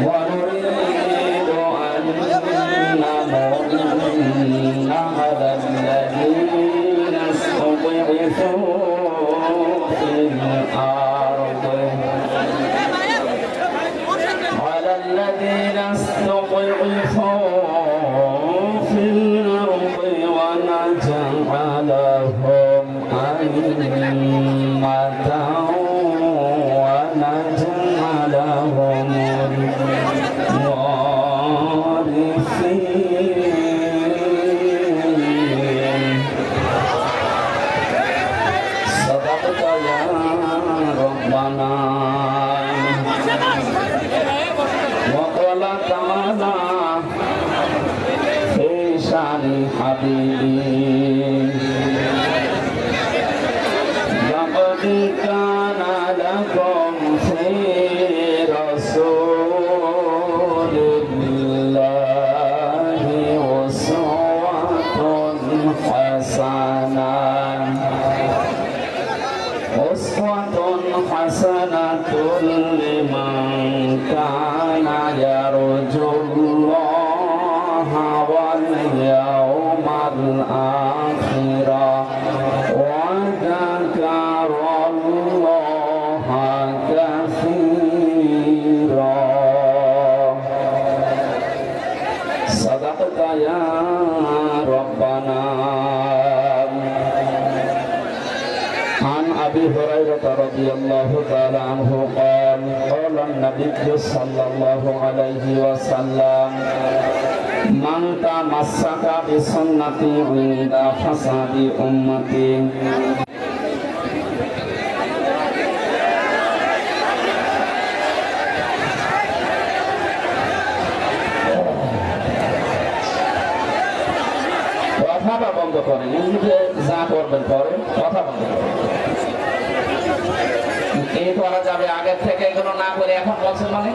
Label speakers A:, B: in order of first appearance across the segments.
A: ونريد أن نمن على الذين استضعفوا في الأرض ونجعلهم أئمة ونجعلهم الوارثين. صدقت يا ربنا وقال تعالى في شأن حبيبي لقد كان لكم في رسول الله أسوة حسنة لمن كان يرجو الله واليوم الآخر وذكر الله كثيرا. صدقت يا ربنا. عن أبي هريرة رضي الله تعالى عنه قال قال النبي صلى الله عليه وسلم من تمسك بسنتي عند فساد أمتي কথাটা বন্ধ করেন, এমনিতে যা করবেন পরে কথা বন্ধ করেন। এই করা যাবে আগের থেকে এগুলো না করে এখন বলছেন মানে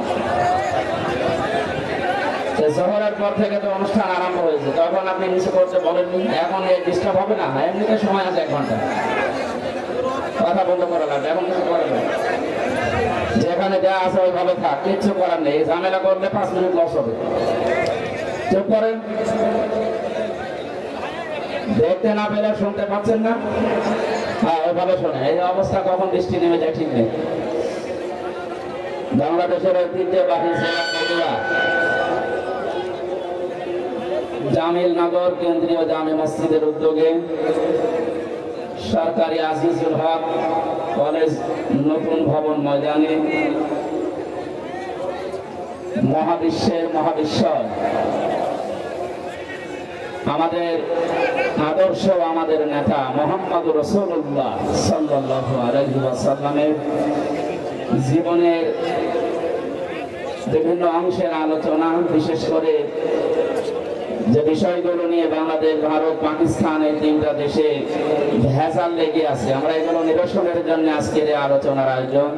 A: জোহরের পর থেকে তো অনুষ্ঠান আরম্ভ হয়েছে, তখন আপনি নিচে করতে বলেননি, এখন এই ডিস্টার্ব হবে না? এমনিতে সময় আছে 1 ঘন্টা, কথা বন্ধ করা লাগবে, এখন কিছু করার নেই। যেখানে যা আছে ওইভাবে থাক, কিচ্ছু করার নেই। ঝামেলা করলে 5 মিনিট লস হবে। চুপ করেন। দেখতে না পেলে শুনতে পাচ্ছেন না? হ্যাঁ, ওইভাবে শোনে। এই অবস্থা কখন বৃষ্টি নেমে যায় ঠিক নেই। বাংলাদেশের ঐতিহ্যবাহী জামিলনগর কেন্দ্রীয় জামে মসজিদের উদ্যোগে সরকারি আজিজুল হক কলেজ নতুন ভবন ময়দানে মহাবিশ্বের মহাবিশ্বর আমাদের আদর্শ, আমাদের নেতা মুহাম্মদ রাসূলুল্লাহ সাল্লাল্লাহু আলাইহি ওয়াসাল্লামের জীবনের বিভিন্ন অংশের আলোচনা, বিশেষ করে যে বিষয়গুলো নিয়ে বাংলাদেশ, ভারত, পাকিস্তান এই 3টা দেশে ভেজাল লেগে আছে, আমরা এগুলো নিরসনের জন্য আজকের এই আলোচনার আয়োজন।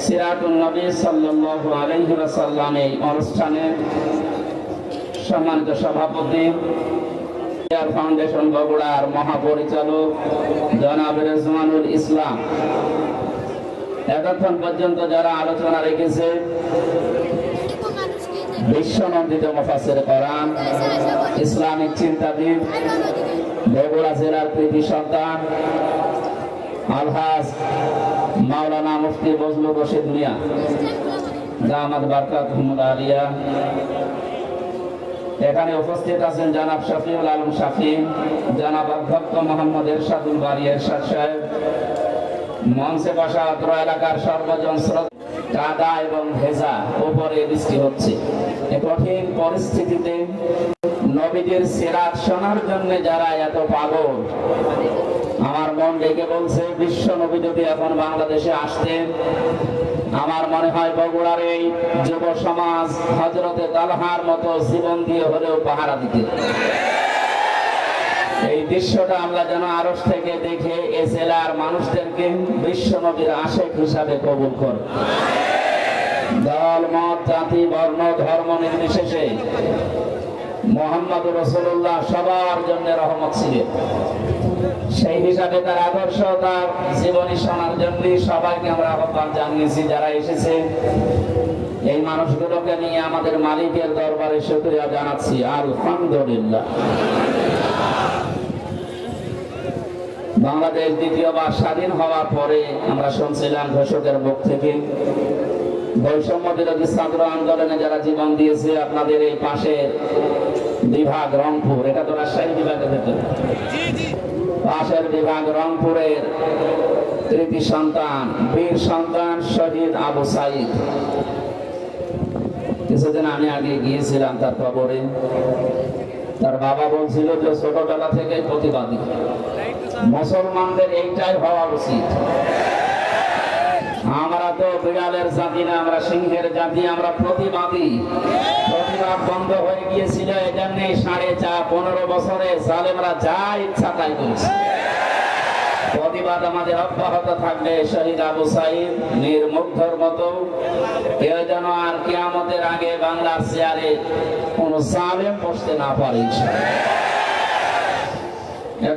A: সিরাতুন নবী সাল্লাল্লাহু আলাইহি ওয়াসাল্লাম এই অনুষ্ঠানে সম্মানিত সভাপতি ফাউন্ডেশন বগুড়ার মহাপরিচালক জনাব রেজওয়ানুল ইসলাম, এতক্ষণ পর্যন্ত যারা আলোচনা রেখেছে বিশ্বনন্দিত মুফাসসির কোরআন, ইসলামিক চিন্তাবিদ, বগুড়া জেলার কৃতি সন্তান আলহাজ মাওলানা মুফতি বজলুর রশিদ মিয়া দামাত বারকাতুহুল আলিয়া। এখানে উপস্থিত আছেন জনাব শফিউল আলম শাফি, জনাব অধ্যক্ষ মোহাম্মদ এরশাদুল বারী এরশাদ সাহেব, মঞ্চে বসা অত্র এলাকার সর্বজন শ্রদ্ধা। কাদা এবং ভেজা উপরে বৃষ্টি হচ্ছে। এই কঠিন পরিস্থিতিতে নবীদের সিরাত শোনার জন্য যারা এত পাগল, আমার মন ডেকে বলছে বিশ্ব নবী যদি এখন বাংলাদেশে আসতেন, আমার মনে হয় বগুড়ার এই যুব সমাজ হযরতে তালহার মতো জীবন দিয়ে হলেও পাহারা দিতে। এই দৃশ্যটা আমরা যেন আরশ থেকে দেখে এ জেলার মানুষদেরকে বিশ্ব নবীর আশিক হিসাবে কবুল করে। দল, মত, জাতি, বর্ণ, ধর্ম নির্বিশেষে মুহাম্মদ রাসূলুল্লাহ সবার জন্য রহমত ছিলেন। সেই হিসাবে তার আদর্শ, তার জীবনী শোনার জন্য সবাইকে আমরা আহ্বান জানিয়েছি। যারা এসেছে এই মানুষগুলোকে নিয়ে আমাদের মালিকের দরবারে শুকরিয়া জানাচ্ছি, আলহামদুলিল্লাহ। বাংলাদেশ দ্বিতীয়বার স্বাধীন হওয়ার পরে আমরা শুনছিলাম ঘোষকের মুখ থেকে বৈষম্য বিরোধী ছাত্র আন্দোলনে যারা জীবন দিয়েছে, আপনাদের এই পাশের বিভাগ রংপুর, এটা তো রাজশাহী বিভাগের ভেতরে, পাশের বিভাগ রংপুরের কৃতি সন্তান, বীর সন্তান শহীদ আবু সাইদ। কিছুদিন আমি আগে গিয়েছিলাম তার কবরে। তার বাবা বলছিল যে ছোটবেলা থেকে প্রতিবাদী, মুসলমানদের এইটাই হওয়া উচিত। আমরা তো বিড়ালের জাতি না, আমরা সিংহের জাতি, আমরা প্রতিবাদী। প্রতিবাদ বন্ধ হয়ে গিয়েছিল, এজন্য 15 বছরে জালেমরা যা ইচ্ছা তাই করেছে। প্রতিবাদ আমাদের অব্যাহত থাকবে। শহীদ আবু সাইদ নির্মুগ্ধর মতো কেউ যেন আর কিয়ামতের আগে বাংলার চেয়ারে কোন জালেম বসতে না পারে।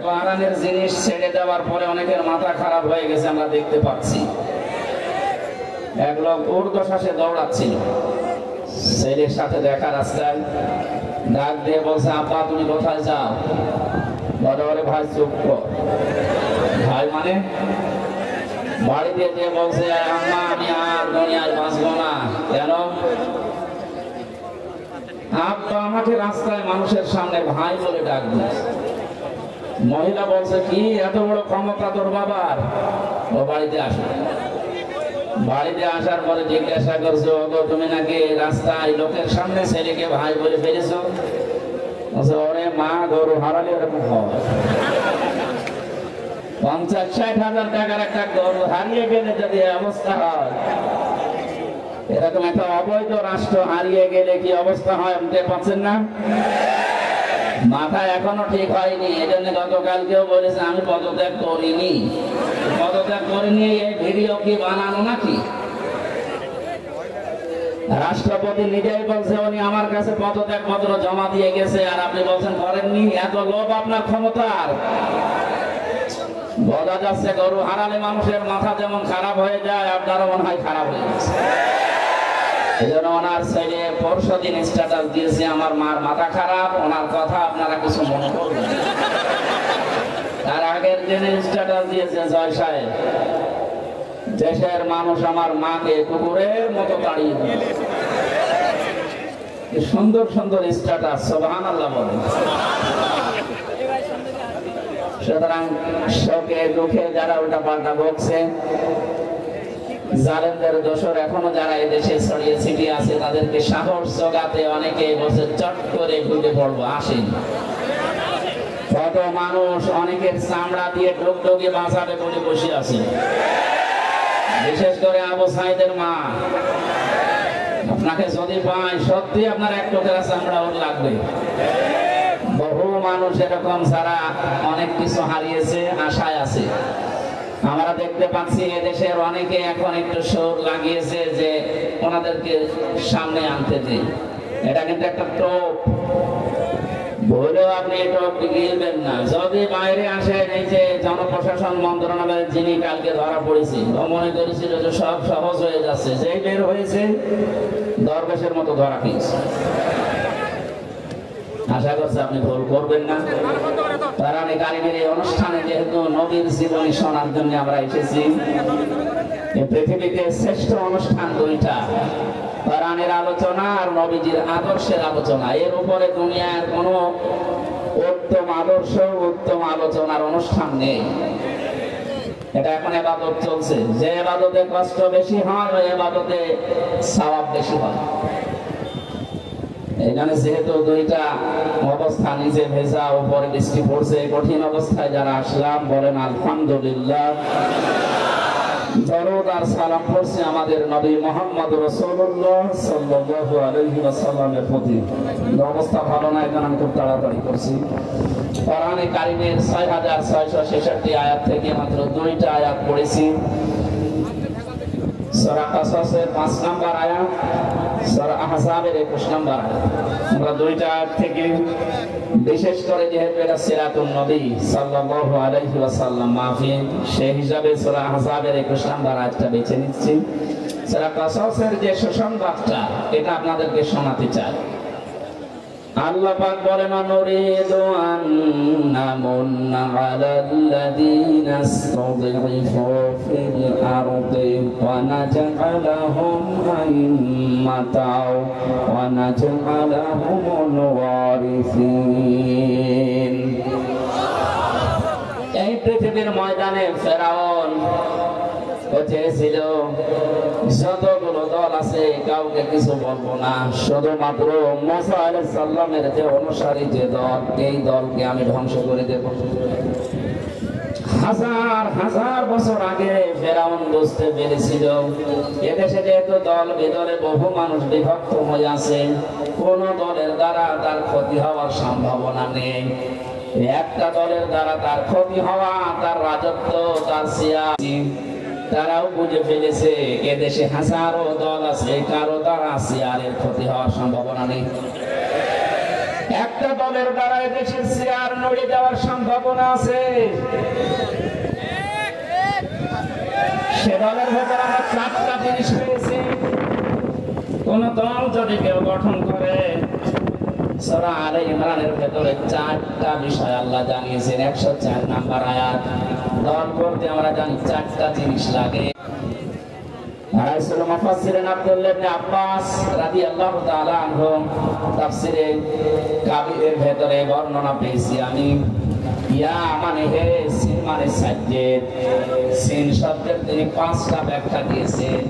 A: কোরআনের জিনিস ছেড়ে দেওয়ার পরে অনেকের মাথা খারাপ হয়ে গেছে, আমরা দেখতে পাচ্ছি। এক লোক ঊর্ধ্বশ্বাসে দৌড়াচ্ছিল, ছেলের সাথে দেখা রাস্তায়, ডাক দিয়ে বলছে, আব্বা তুমি কোথায় যাও? বড় বড় ভাই চুপ কর। ভাই মানে বাড়িতে দিয়ে বলছে, আম্মা আমি আর দুনিয়ায় বাঁচবো না। কেন? আব্বা আমাকে রাস্তায় মানুষের সামনে ভাই বলে ডাক দিয়েছে। মহিলা বলছে, কি এত বড় ক্ষমতা তোর বাবার? ও বাড়িতে আসে। বাড়িতে আসার পরে জিজ্ঞাসা করছো, তুমি নাকি রাস্তায় লোকের সামনে ছেলেকে ভাই বলে ফেলেছ? ওরে মা, গরু হারালে এরকম হয়। 50-60 হাজার টাকার একটা গরু হারিয়ে গেলে যদি অবস্থা হয়, এরকম একটা অবৈধ রাষ্ট্র হারিয়ে গেলে কি অবস্থা হয় বুঝতে পারছেন না? মাথা এখনো ঠিক হয়নি। এজন্য গতকালকেও বলেছে আমি পদত্যাগ করিনি। পদত্যাগ করিনি এই ভিডিও কি বানানো নাকি? রাষ্ট্রপতি নিজেই বলছে উনি আমার কাছে পদত্যাগ পত্র জমা দিয়ে গেছে, আর আপনি বলছেন করেননি। এত লোভ আপনার ক্ষমতার। বোঝা যাচ্ছে গরু হারালে মানুষের মাথা যেমন খারাপ হয়ে যায়, আপনারও মনে হয় খারাপ হয়ে গেছে। এই জন্য ওনার ছেলে পরশুদিন স্ট্যাটাস দিয়েছে, আমার মার মাথা খারাপ, ওনার কথা আপনারা কিছু মনে করবেন। তার আগের দিন স্ট্যাটাস দিয়েছে, জয় সাহেব, দেশের মানুষ আমার মাকে কুকুরের মতো তাড়িয়ে দিয়েছে। সুন্দর সুন্দর স্ট্যাটাস, সুবহানাল্লাহ বলেন। সুতরাং শোকে দুঃখে যারা উল্টা পাল্টা বকছে, জালেমদের দোষর এখনো যারা এদেশে ছড়িয়ে ছিটিয়ে আছে, তাদেরকে সাহস জোগাতে অনেকে বসে চট করে ঢুকে পড়বো, আসেন। কত মানুষ অনেকের চামড়া দিয়ে ডুগডুগি বাঁচাবে বলে বসে আছে, বিশেষ করে আবু সাইদের মা। আপনাকে যদি পাই, সত্যি আপনার এক টুকরা চামড়া ওর লাগবে। বহু মানুষ এরকম যারা অনেক কিছু হারিয়েছে, আশায় আছে। আমরা দেখতে পাচ্ছি এদেশের অনেকে এখন একটু সুর লাগিয়েছে যে ওনাদেরকে সামনে আনতে দিই। এটা কিন্তু একটা টোপ, ভুলেও আপনি টোপ গিলবেন না। যদি বাইরে আসেন, এই যে জনপ্রশাসন মন্ত্রণালয়ের যিনি কালকে ধরা পড়েছি, ও মনে করেছিল যে সব সহজ হয়ে যাচ্ছে, যেই বের হয়েছে দরবেশের মতো ধরা পেয়েছে। আশা করছি আপনি ভুল করবেন না। কোরআনে কারিমের এই অনুষ্ঠানে যেহেতু নবীর জীবনী শোনার জন্য আমরা এসেছি, এই পৃথিবীতে শ্রেষ্ঠ অনুষ্ঠান দুইটা, কোরআনের আলোচনা আর নবীজির আদর্শের আলোচনা। এর উপরে দুনিয়ার কোনো উত্তম আদর্শ, উত্তম আলোচনার অনুষ্ঠান নেই। এটা এখন ইবাদত চলছে, যে ইবাদতে কষ্ট বেশি হয় ওই ইবাদতে সওয়াব বেশি হয়। এখানে যেহেতু দুইটা অবস্থা, নিচে ভেজা উপরে বৃষ্টি পড়ছে, কঠিন অবস্থায় যারা আসলাম বলেন আলহামদুলিল্লাহ। দরুদ আর সালাম পড়ছি আমাদের নবী মুহাম্মদ রাসূলুল্লাহ সাল্লাল্লাহু আলাইহি ওয়াসাল্লামের প্রতি। অবস্থা ভালো না, এখন আমি খুব তাড়াতাড়ি করছি। কোরআনে কারিমের 6666 আয়াত থেকে মাত্র 2টা আয়াত পড়েছি। সূরা কাসাসের 5 নম্বর আয়াত, সূরা আহজাবের 21 নম্বর আয়াত। আমরা দুইটা আয়াত থেকে বিশেষ করে যেহেতু এটা সিরাতুন নবী সাল্লাল্লাহু আলাইহি ওয়াসাল্লাম মাহফিল, সেই হিসাবে সূরা আহজাবের 21 নম্বর আয়াতটা বেছে নিচ্ছি। সূরা কাসাসের যে সুসংবাদটা, এটা আপনাদেরকে শোনাতে চাই। আল্লাহ পাক বলেন, নুরিদু আন নামুন্না আলাল্লাযীনা ইসতুযইফু ফিল আরদি ওয়া নাজআলাহুম আইম্মাতাও ওয়া নাজআলাহুমুল ওয়ারিসিন। এই পৃথিবীর ময়দানে ফেরাউন চেয়েছিল যতগুলো দল আছে কাউকে কিছু বলবো না, শুধুমাত্র মুসা আলাইহিস সালামের যে অনুসারী যে দল, এই দলকে আমি ধ্বংস করে দেব। হাজার হাজার বছর আগে ফেরাউন বুঝতে পেরেছিল এদেশে যেহেতু দল বিদলে বহু মানুষ বিভক্ত হয়ে আছে, কোন দলের দ্বারা তার ক্ষতি হওয়ার সম্ভাবনা নেই। একটা দলের দ্বারা তার ক্ষতি হওয়া, তার রাজত্ব, তার সিয়াসি, তারাও বুঝে ফেলেছে এদেশে হাজারো দল আছে, কারো দ্বারা সিয়ারের ক্ষতি হওয়ার সম্ভাবনা নেই। একটা দলের দ্বারা এদেশের সিয়ার নড়ে যাওয়ার সম্ভাবনা আছে। সে দলের ভেতরে আমরা 4টা জিনিস পেয়েছি। কোন দল যদি কেউ গঠন করে, সূরা আলে ইমরানের ভেতরে 4টা বিষয় আল্লাহ জানিয়েছেন। 104 নম্বর আয়াত। দল করতে আমরা জানি 4টা জিনিস লাগে। রাসূল মুফাসসিরিন আব্দুল্লাহ ইবনে আব্বাস রাদিয়াল্লাহু তাআলা আনহু তাফসিরে কাবীরের ভেতরে বর্ণনা পেয়েছি আমি। ইয়া মানে হে, সিন মানে সাজ্জেদ। সিন শব্দের তিনি 5টা ব্যাখ্যা দিয়েছেন।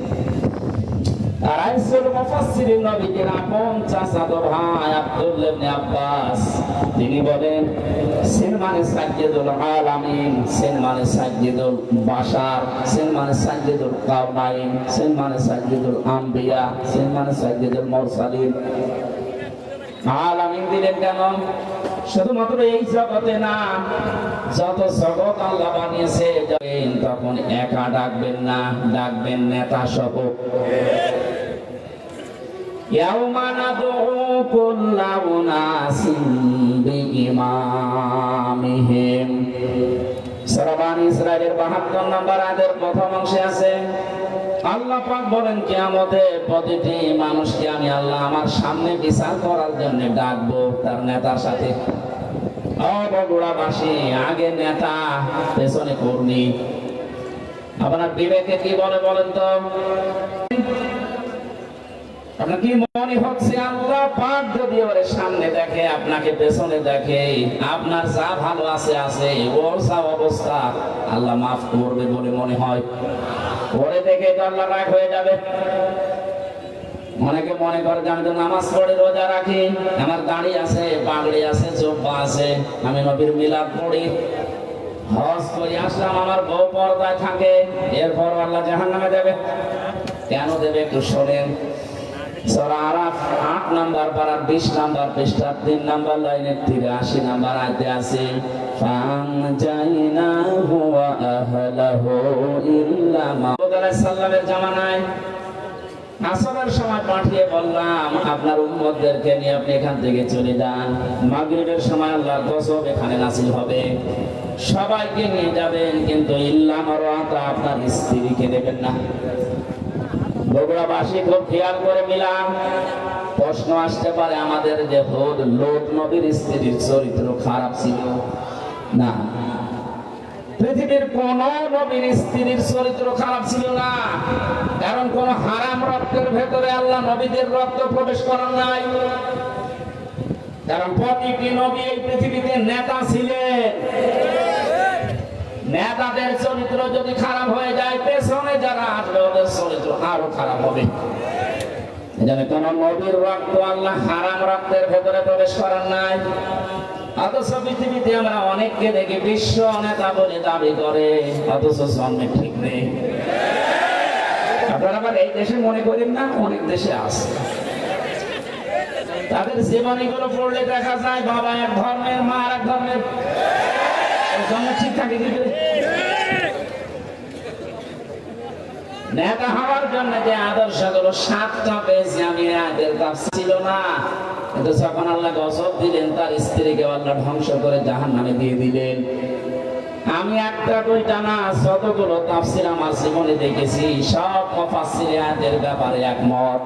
A: রাসূল মুফাসসিরিন নবীজির আপন চাচাতো ভাই আব্দুল্লাহ ইবনে আব্বাস তিনি বলেন, সিন মানে সাজ্জেদুল আলামিন, সিন মানে সাজ্জেদুল বাশার, সিন মানে সাজ্জেদুল কাওনাইন, সিন মানে সাজ্জেদুল আম্বিয়া, সিন মানে সাজ্জেদুল মুরসালিন। আলামিন দিলেন কেন? শুধুমাত্র এই জগতে না, যত জগৎ আল্লাহ বানিয়েছে তখন একা ডাকবেন না, ডাকবেন নেতা সহ। ইয়াউমা নাদউ কুল্লা উনাসিন বিইমামিহিম। সূরা বানী ইসরাঈলের 72 নম্বর আয়াতের প্রথম অংশে আছে, আল্লাহ পাক বলেন, কিয়ামতে প্রতিটি মানুষকে আমি আল্লাহ আমার সামনে বিচার করার জন্য ডাকবো তার নেতার সাথে। বগুড়াবাসী, আগে নেতা, পেছনে কর্মী। আপনার বিবেকে কি বলে বলেন তো? আপনার কি মনে হচ্ছে আল্লাহ পাক যদি ওর সামনে দেখে, আপনাকে পেছনে দেখে, আপনার যা ভালো আছে আছে, ওর যা অবস্থা আল্লাহ মাফ করবে বলে মনে হয়? ওরে দেখে তো আল্লাহ রাগ হয়ে যাবে। অনেকে মনে করে যে আমি তো নামাজ পড়ে রোজা রাখি, আমার দাড়ি আছে, পাগড়ি আছে, জুব্বা আছে, আমি নবীর মিলাদ পড়ি, হজ করি আসলাম, আমার বউ পর্দায় থাকে, এরপর আল্লাহ জাহান্নামে দেবে। কেন দেবে একটু শোনেন। সূরা আরাফ 8 নম্বর পারার 20 নম্বর পৃষ্ঠা 3 নম্বর লাইনের 83 নম্বর আয়াতে আছে, ফানজাইনাহু ওয়া আহলাহু ইল্লা মা। আলাইহিস সালামের জামানায় আসরের সময় পাঠিয়ে বললাম আপনার উম্মতদেরকে নিয়ে আপনি এখান থেকে চলে যান, মাগরিবের সময় আল্লাহর গজব এখানে নাযিল হবে, সবাইকে নিয়ে যাবেন, কিন্তু ইল্লা মারওয়াতা আপনার স্ত্রীকে নেবেন না। বগুড়াবাসী খুব খেয়াল করে মিলাম। প্রশ্ন আসতে পারে আমাদের যে হুদ লূত নবীর স্ত্রীর চরিত্র খারাপ ছিল না, পৃথিবীর কোন নবীর স্ত্রীর চরিত্র খারাপ ছিল না, কারণ কোন হারাম রক্তের ভেতরে আল্লাহ নবীদের রক্ত প্রবেশ করার নাই। কারণ প্রতিটি নবী এই পৃথিবীতে নেতা ছিলেন। নেতাদের চরিত্র যদি খারাপ হয়ে যায়, পেছনে যারা আসবে ওদের চরিত্র আরো খারাপ হবে। এজন্য কোন নবীর রক্ত আল্লাহ হারাম রক্তের ভেতরে প্রবেশ করার নাই। অথচ পৃথিবীতে আমরা অনেককে দেখি বিশ্ব নেতা বলে দাবি করে, অথচ জন্মে ঠিক নেই। আপনারা আবার এই দেশে মনে করেন না, অনেক দেশে আছে। তাদের জীবনীগুলো পড়লে দেখা যায় বাবা এক ধর্মের, মা আর এক ধর্মের, জন্ম ঠিক থাকে। নেতা হওয়ার জন্য যে আদর্শগুলো 7টা পেয়েছি আমি, এদের তাফসীর ছিল না। কিন্তু যখন আল্লাহ গজব দিলেন, তার স্ত্রীকে আল্লাহ ধ্বংস করে জাহান্নামে দিয়ে দিলেন। আমি একটা দুইটা না, যতগুলো তাফসীর আমার জীবনে দেখেছি, সব মুফাসসির আয়াতের ব্যাপারে একমত।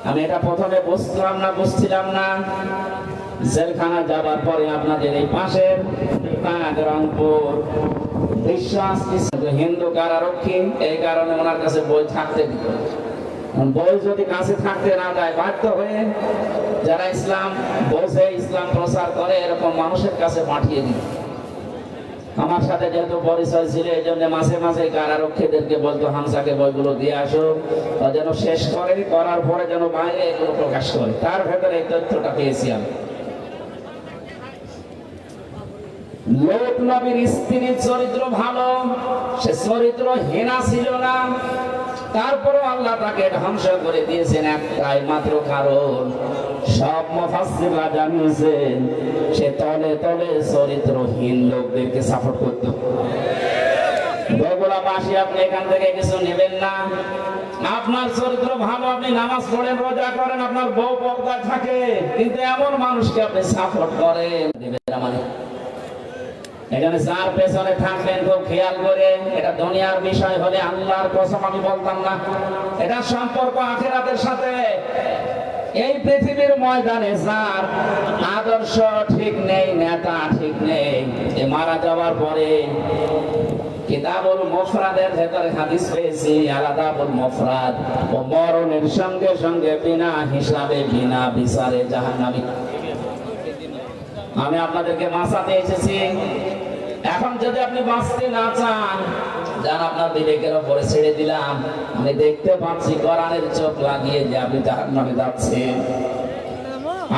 A: আমি এটা প্রথমে বুঝছিলাম না। জেলখানা যাবার পরে আপনাদের এই পাশের রংপুর হিন্দু কারারক্ষী, এই কারণে ওনার কাছে বই থাকতে দিত। বই যদি কাছে থাকতে না দেয়, বাধ্য হয়ে যারা ইসলাম বোঝে, ইসলাম প্রচার করে, এরকম মানুষের কাছে পাঠিয়ে দিত। আমার সাথে যেহেতু পরিচয় ছিল, এই জন্য মাঝে মাঝে কারারক্ষীদেরকে বলতো, হামসাকে বইগুলো দিয়ে আসো, যেন শেষ করে, করার পরে যেন বাইরে এগুলো প্রকাশ করে। তার ভেতরে এই তথ্যটা পেয়েছি আমি। লোক নবীর স্ত্রীর চরিত্র ভালো, সে চরিত্র হীনা ছিল না, তারপরও আল্লাহ তাকে ধ্বংস করে দিয়েছেন একটাই মাত্র কারণ। সব মুফাসসিররা জানিয়েছেন সে তলে তলে চরিত্রহীন লোকদেরকে সাপোর্ট করত। বগুড়াবাসী, আপনি এখান থেকে কিছু নেবেন না। আপনার চরিত্র ভালো, আপনি নামাজ পড়েন, রোজা করেন, আপনার বউ পর্দায় থাকে, কিন্তু এমন মানুষকে আপনি সাপোর্ট করেন, মানে এখানে যার পেছনে থাকবেন খুব খেয়াল করে। এটা দুনিয়ার বিষয় হলে আল্লাহর কসম আমি বলতাম না, এটা সম্পর্ক আখিরাতের সাথে। এই পৃথিবীর ময়দানে যার আদর্শ ঠিক নেই, নেতা ঠিক নেই, এ মারা যাওয়ার পরে কিতাবুল মুফরাদের ভেতরে হাদিস পেয়েছি, আলাদাবুল মুফরাদ, ও মরণের সঙ্গে সঙ্গে বিনা হিসাবে বিনা বিচারে জাহান্নামী। আমি আপনাদেরকে বাঁচাতে এসেছি। এখন যদি আপনি বাঁচতে না চান, যান আপনার বিবেকের উপরে ছেড়ে দিলাম। আমি দেখতে পাচ্ছি কোরআনের চোখ লাগিয়ে যে আপনি জাহান্নামে যাচ্ছেন।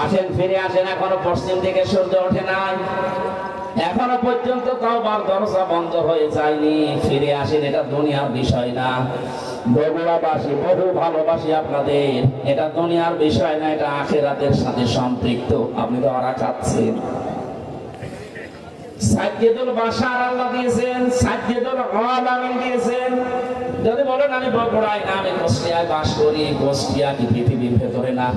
A: আসেন, ফিরে আসেন। এখনো পশ্চিম দিকে সূর্য ওঠে নাই, এখনো পর্যন্ত তওবার দরজা বন্ধ হয়ে যায়নি। ফিরে আসেন, এটা দুনিয়ার বিষয় না। বগুড়াবাসী, বহু ভালোবাসি আপনাদের। এটা দুনিয়ার বিষয় না, এটা আখিরাতের সাথে সম্পৃক্ত। আপনি তো ওরা খাচ্ছেন। সাজ্জেদুল বাশার আল্লাহ দিয়েছেন, সাজ্জেদুল আলামিন দিয়েছেন। যদি বলেন আমি বগুড়ায় না, আমি কুষ্টিয়ায় বাস করি, কুষ্টিয়া কি পৃথিবীর ভেতরে না?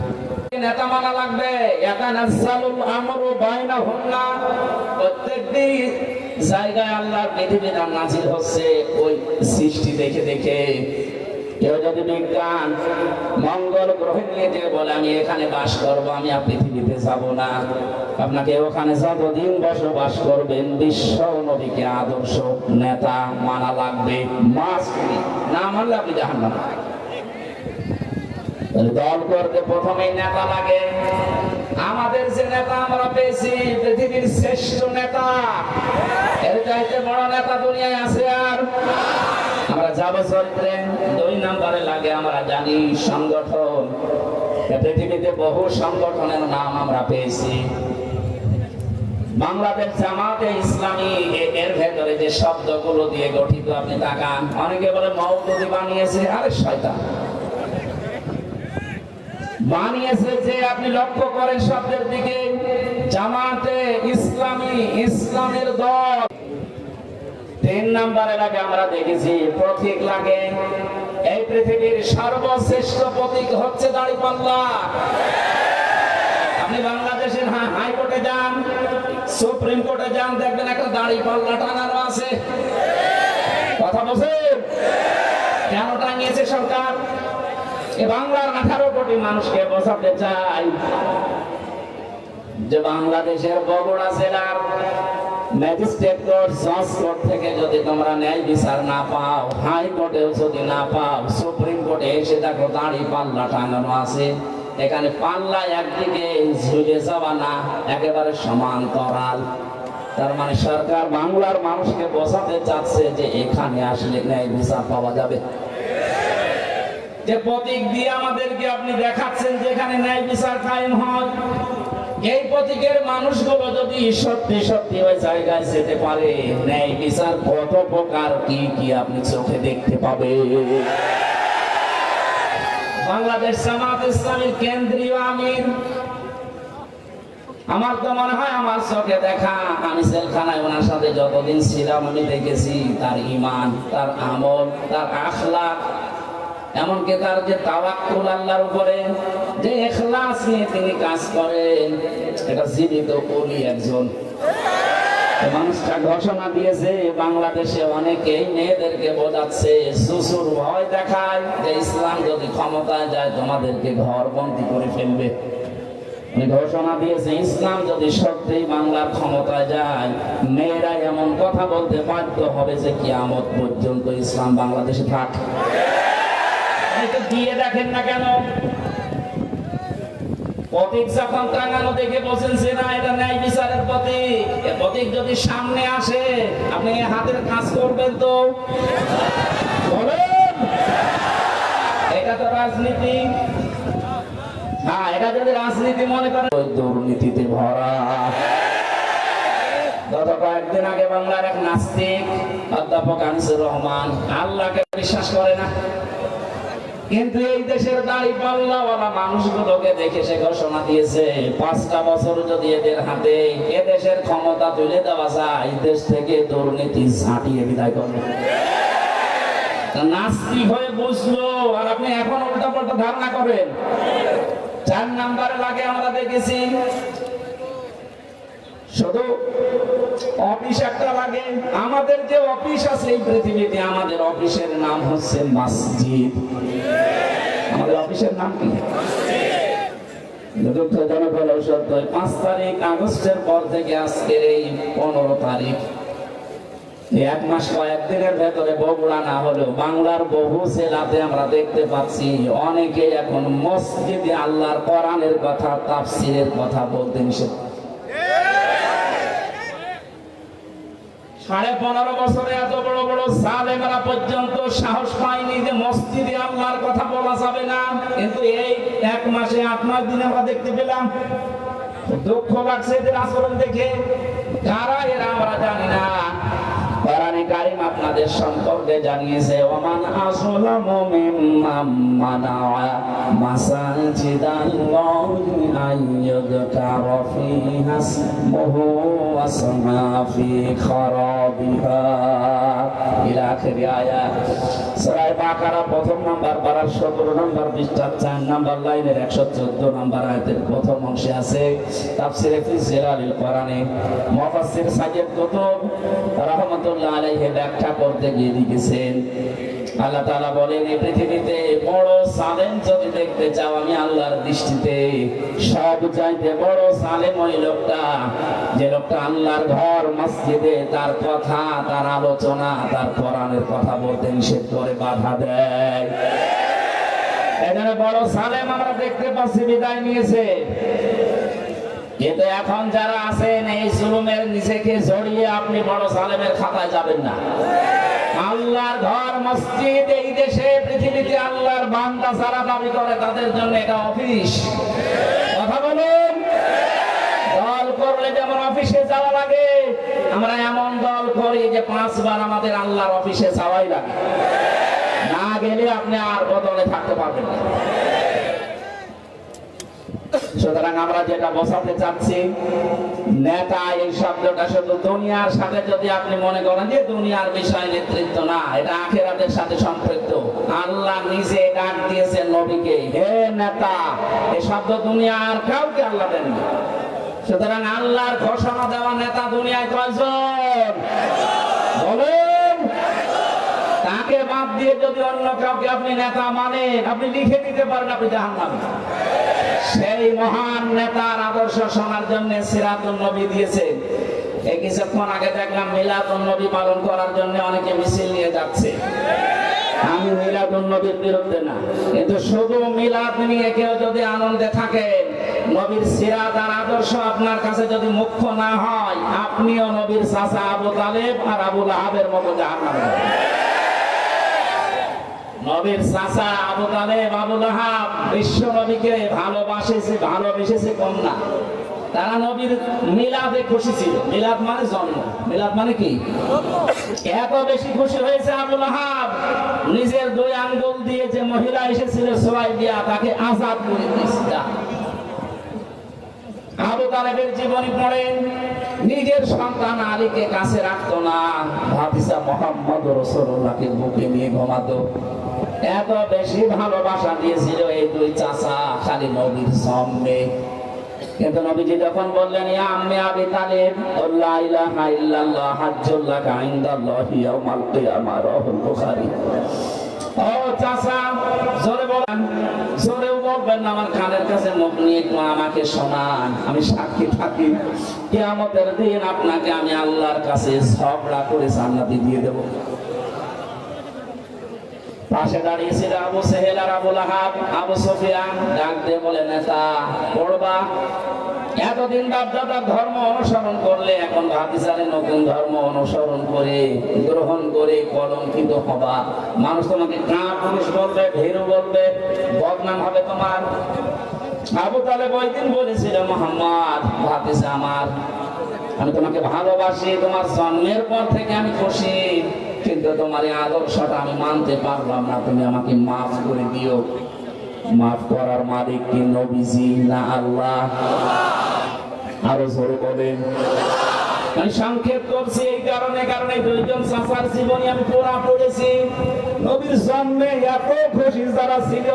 A: নেতা মানা লাগবে। ইয়াতানাজ্জালুল আমরু বাইনাহুন্না, প্রত্যেকটি জায়গায় আল্লাহর বিধিবিধান নাযিল হচ্ছে ওই সৃষ্টি দেখে দেখে। কেউ যদি বিজ্ঞান মঙ্গল গ্রহে নিয়ে যে বলে আমি এখানে বাস করবো, আমি আর পৃথিবীতে যাব না, আপনাকে ওখানে যতদিন বসবাস করবেন বিশ্ব নবীকে আদর্শ নেতা মানা লাগবে। না মানলে আপনি জাহান্নামে। দল করতে প্রথমেই নেতা লাগে। আমাদের যে নেতা আমরা পেয়েছি, পৃথিবীর শ্রেষ্ঠ নেতা, এর চাইতে বড় নেতা দুনিয়ায় আছে আর? আমরা যাব চরিত্রে। 2 নম্বরে লাগে আমরা জানি সংগঠন। পৃথিবীতে বহু সংগঠনের নাম আমরা পেয়েছি। বাংলাদেশ জামাতে ইসলামী, এর ভেতরে যে শব্দগুলো দিয়ে গঠিত আপনি তাকান। অনেকে বলে মওদুদি বানিয়েছে, আরে শয়তান বানিয়েছে যে। আপনি লক্ষ্য করেন শব্দের দিকে, জামাতে ইসলামী, ইসলামের দল। 3 নম্বরে লাগে আমরা দেখেছি প্রতীক লাগে। এই পৃথিবীর সর্বশ্রেষ্ঠ প্রতীক হচ্ছে দাঁড়িপাল্লা। আপনি বাংলাদেশের হাইকোর্টে যান, সুপ্রিম কোর্টে যান, দেখবেন একটা দাঁড়িপাল্লা টাঙানো আছে। কথা বলছেন? কেন টাঙিয়েছে সরকার? এ বাংলার 18 কোটি মানুষকে বোঝাতে চাই যে বাংলাদেশের বগুড়া জেলার ম্যাজিস্ট্রেট কোর্ট, জজ কোর্ট থেকে যদি তোমরা ন্যায় বিচার না পাও, হাইকোর্টেও যদি না পাও, সুপ্রিম কোর্টে এসে দেখো দাঁড়িপাল্লা টাঙানো আছে। এখানে পাল্লা একদিকে ঝুলে যাওয়া না, একেবারে সমান্তরাল। তার মানে সরকার বাংলার মানুষকে বোঝাতে চাচ্ছে যে এখানে আসলে ন্যায় বিচার পাওয়া যাবে। যে প্রতীক দিয়ে আমাদেরকে আপনি দেখাচ্ছেন যেখানে ন্যায় বিচার কায়েম হয়, এই প্রতীকের মানুষগুলো যদি সত্যি সত্যি ওই জায়গায় যেতে পারে, ন্যায় বিচার কত প্রকার কি কি আপনি চোখে দেখতে পাবেন। বাংলাদেশ জামাত ইসলামীর কেন্দ্রীয় আমির, আমার তো মনে হয় আমার চোখে দেখা, আমি জেলখানায় ওনার সাথে যতদিন ছিলাম আমি দেখেছি তার ঈমান, তার আমল, তার আখলাক, এমনকি তার যে তাওয়াক্কুল আল্লাহর উপরে, যে ইখলাস নিয়ে তিনি কাজ করেন, এটা জীবিত ওলি একজন। মানুষটা ঘোষণা দিয়েছে বাংলাদেশে অনেকেই মেয়েদেরকে বোঝাচ্ছে, শ্বশুর ভয় দেখায় যে ইসলাম যদি ক্ষমতায় যায় তোমাদেরকে ঘর বন্দী করে ফেলবে। ঘোষণা দিয়েছে ইসলাম যদি সত্যি বাংলার ক্ষমতায় যায়, মেয়েরা এমন কথা বলতে বাধ্য হবে যে কিয়ামত পর্যন্ত ইসলাম বাংলাদেশে থাক। দিয়ে দেখেন না কেন প্রতীক যখন টাঙানো দেখে বলছেন যে না এটা ন্যায় বিচারের প্রতীক, এই প্রতীক যদি সামনে আসে আপনি হাতের কাজ করবেন তো বলেন? এটা তো রাজনীতি। হ্যাঁ, এটা যদি রাজনীতি মনে করেন, দুর্নীতিতে ভরা। গত কয়েকদিন আগে বাংলার এক নাস্তিক অধ্যাপক আনিসুর রহমান আল্লাহকে বিশ্বাস করে না, কিন্তু এই দেশের দাঁড়িপাল্লাওয়ালা মানুষগুলোকে দেখে সে ঘোষণা দিয়েছে 5টা বছর যদি এদের হাতে এদেশের ক্ষমতা তুলে দেওয়া যায়, দেশ থেকে দুর্নীতি ঝাঁটিয়ে বিদায় করবে। নাস্তিক হয়ে বুঝলো, আর আপনি এখন উল্টা পাল্টা ধারণা করেন। 4 নম্বরে লাগে আমরা দেখেছি শুধু অফিস একটা লাগে। আমাদের যে অফিস আছে এই পৃথিবীতে, আমাদের অফিসের নাম হচ্ছে মসজিদ। আমাদের অফিসের নাম কি? দুঃখজনক হলো সত্য, 5 তারিখ আগস্টের পর থেকে আজকের এই 15 তারিখ, 1 মাস কয়েকদিনের ভেতরে বগুড়া না হলেও বাংলার বহু জেলাতে আমরা দেখতে পাচ্ছি অনেকে এখন মসজিদে আল্লাহর কোরআনের কথা, তাফসীরের কথা বলতে নিষেধ। 15.5 বছরে এত বড় বড় জালেমরা পর্যন্ত সাহস পায়নি যে মসজিদে আল্লাহর কথা বলা যাবে না, কিন্তু এই 1 মাসে 8-9 দিনে আমরা দেখতে পেলাম। দুঃখ লাগছে এদের আচরণ দেখে। কারা এরা আমরা জানি না। কোরআনে কারীম আপনাদের সম্পর্কে জানিয়েছে, ওমান আসলামু মিম্মান মানাআ মাসাজিদাল্লাহি আইয়ুযকারা ফীহা ইসমুহু ওয়া সামা ফী খারাবিহা ইলা আখিরি আয়াত। সূরা বাকারা 1 নম্বর পারার 17 নম্বর পৃষ্ঠার 4 নম্বর লাইনের 114 নম্বর আয়াতের প্রথম অংশে আছে। তাফসীরে ফি জিলালিল কোরআনে মুফাসসির সাইয়্যিদ কুতুব রাহমাতুল্লাহ আলাইহি ব্যাখ্যা করতে গিয়ে লিখেছেন, আল্লাহ তাআলা বলেন এই পৃথিবীতে বড় জালেম যদি দেখতে চাও, আমি আল্লাহর দৃষ্টিতে সব চাইতে বড় জালেম ওই লোকটা, যে লোকটা আল্লাহর ঘর মসজিদে তার কথা, তার আলোচনা, তার কোরআনের কথা বলতে নিষেধ করে, বাধা দেয়। এখানে বড় জালেম আমরা দেখতে পাচ্ছি বিদায় নিয়েছে। কিন্তু এখন যারা আছেন এই জুলুমের নিজেকে জড়িয়ে আপনি বড় জালেমের খাতায় যাবেন না। আল্লাহর ঘর মসজিদ এই দেশে পৃথিবীতে আল্লাহর বান্দা যারা দাবি করে তাদের জন্য এটা অফিস। কথা বলুন। দল করলে যেমন অফিসে যাওয়া লাগে, আমরা এমন দল করি যে 5 বার আমাদের আল্লাহর অফিসে যাওয়াই লাগে, না গেলে আপনি আর বদলে থাকতে পারবেন না। সুতরাং আমরা যেটা বোঝাতে চাচ্ছি, নেতা এই শব্দটা শুধু দুনিয়ার সাথে যদি আপনি মনে করেন যে দুনিয়ার বিষয় নেতৃত্ব না, এটা আখিরাতের সাথে সম্পৃক্ত। আল্লাহ নিজে ডাক দিয়েছেন নবীকে, হে নেতা। এই শব্দ দুনিয়ার কাউকে আল্লাহ দেননি। সুতরাং আল্লাহর ঘোষণা দেওয়া নেতা দুনিয়ায় কয়জন বলেন? তাকে বাদ দিয়ে যদি অন্য কাউকে আপনি নেতা মানেন, আপনি লিখে দিতে পারেন আপনি জাহান্নামী। সেই মহান নেতার আদর্শ শোনার জন্য সিরাতুন নবী দিয়েছে। এই কিছুক্ষণ আগে দেখলাম মিলাদুন নবী পালন করার জন্য অনেকে মিছিল নিয়ে যাচ্ছে। আমি মিলাদুন নবীর বিরুদ্ধে না, কিন্তু শুধু মিলাদ নিয়ে কেউ যদি আনন্দে থাকেন, নবীর সিরাত আর আদর্শ আপনার কাছে যদি মুখ্য না হয়, আপনিও নবীর চাচা আবু তালেব আর আবু লাহাবের মতো জাহান্নামে যাবেন। নবীর চাচা আবু তালেব, আবু লাহাব বিশ্ব নবীকে ভালোবেসেছে কম না। তারা নবীর মিলাদে খুশি ছিল। মিলাদ মানে জন্ম, মিলাদ মানে কি? এত বেশি খুশি হয়েছে আবু লাহাব, নিজের 2 আঙ্গুল দিয়ে যে মহিলা এসেছিল সুয়াইবিয়া, তাকে আজাদ করে দিয়েছে। আবু তালেবের জীবনী পড়েন, নিজের সন্তান আলীকে কাছে রাখতো না, ভাতিজা মুহাম্মদ রাসূলুল্লাহকে বুকে নিয়ে ঘুমাতো। এত বেশি ভালোবাসা দিয়েছিল এই দুই চাচা খালি নবীর সামনে। কিন্তু নবীজি যখন বললেন ইয়া আম্মি আবি তালিব লা ইলাহা ইল্লাল্লাহ হাজ্জুল লাকা ইনদাল্লাহি ইয়াউমাল কিয়ামাহ, রাওয়াহুল বুখারী। ও চাচা, জোরে বলেন, জোরেও বলবেন না, আমার কানের কাছে মুখ নিয়ে একটু আমাকে শোনান, আমি সাক্ষী থাকি কিয়ামতের দিন আপনাকে আমি আল্লাহর কাছে ঝগড়া করে জান্নাতে দিয়ে দেব। পাশে দাঁড়িয়েছিল আবু সেহেল আর আবু লাহাব, আবু সুফিয়ান। ডাক দিয়ে বলে নেতা পড়বা, এতদিন বাপদাদার ধর্ম অনুসরণ করলে এখন ভাতিজারে নতুন ধর্ম অনুসরণ করে গ্রহণ করে কলঙ্কিত হবা। মানুষ তোমাকে কাপুরুষ বলবে, ভীরু বলবে, বদনাম হবে তোমার। আবু তালেব ওই দিন বলেছিল মুহাম্মদ ভাতিজা আমার, আমি তোমাকে ভালোবাসি, তোমার জন্মের পর থেকে আমি খুশি, কিন্তু তোমার এই আদর্শটা আমি মানতে পারলাম না, তুমি আমাকে মাফ করে দিও। মাফ করার মালিক কি নবীজি না আল্লাহ? আরো জোরে বলেন। আমি সংক্ষেপ করছি এই কারণে দুইজন চাচার জীবনী আমি পুরা পড়েছি। নবীর জন্মে এত খুশি যারা ছিল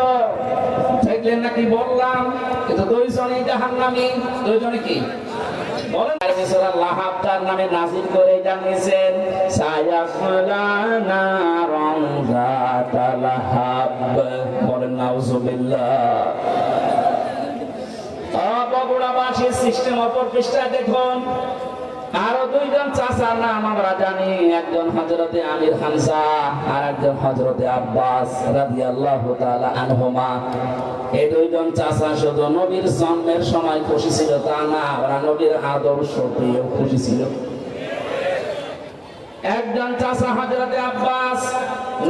A: দেখলেন নাকি বললাম, কিন্তু দুইজনই জাহান্নামী। দুইজনে কি বলেন? সূরা লাহাব তার নামে নাযিল করে জানিয়েছেন সায়াসলা নারান যাতা লাহাব। বলেন নাউযুবিল্লাহ। বগুড়াবাসী সিস্টেম অপর পৃষ্ঠায় দেখুন, আরো দুইজন চাচার নাম আমরা জানি, একজন হযরতে আমির হামজা আর একজন হযরতে আব্বাস রাদিয়াল্লাহু তাআলা আনহুমা। এই দুইজন চাচা শুধু নবীর জন্মের সময় খুশি ছিল তা না, ওরা নবীর আদর্শ পেয়েও খুশি ছিল। একজন চাচা হযরতে আব্বাস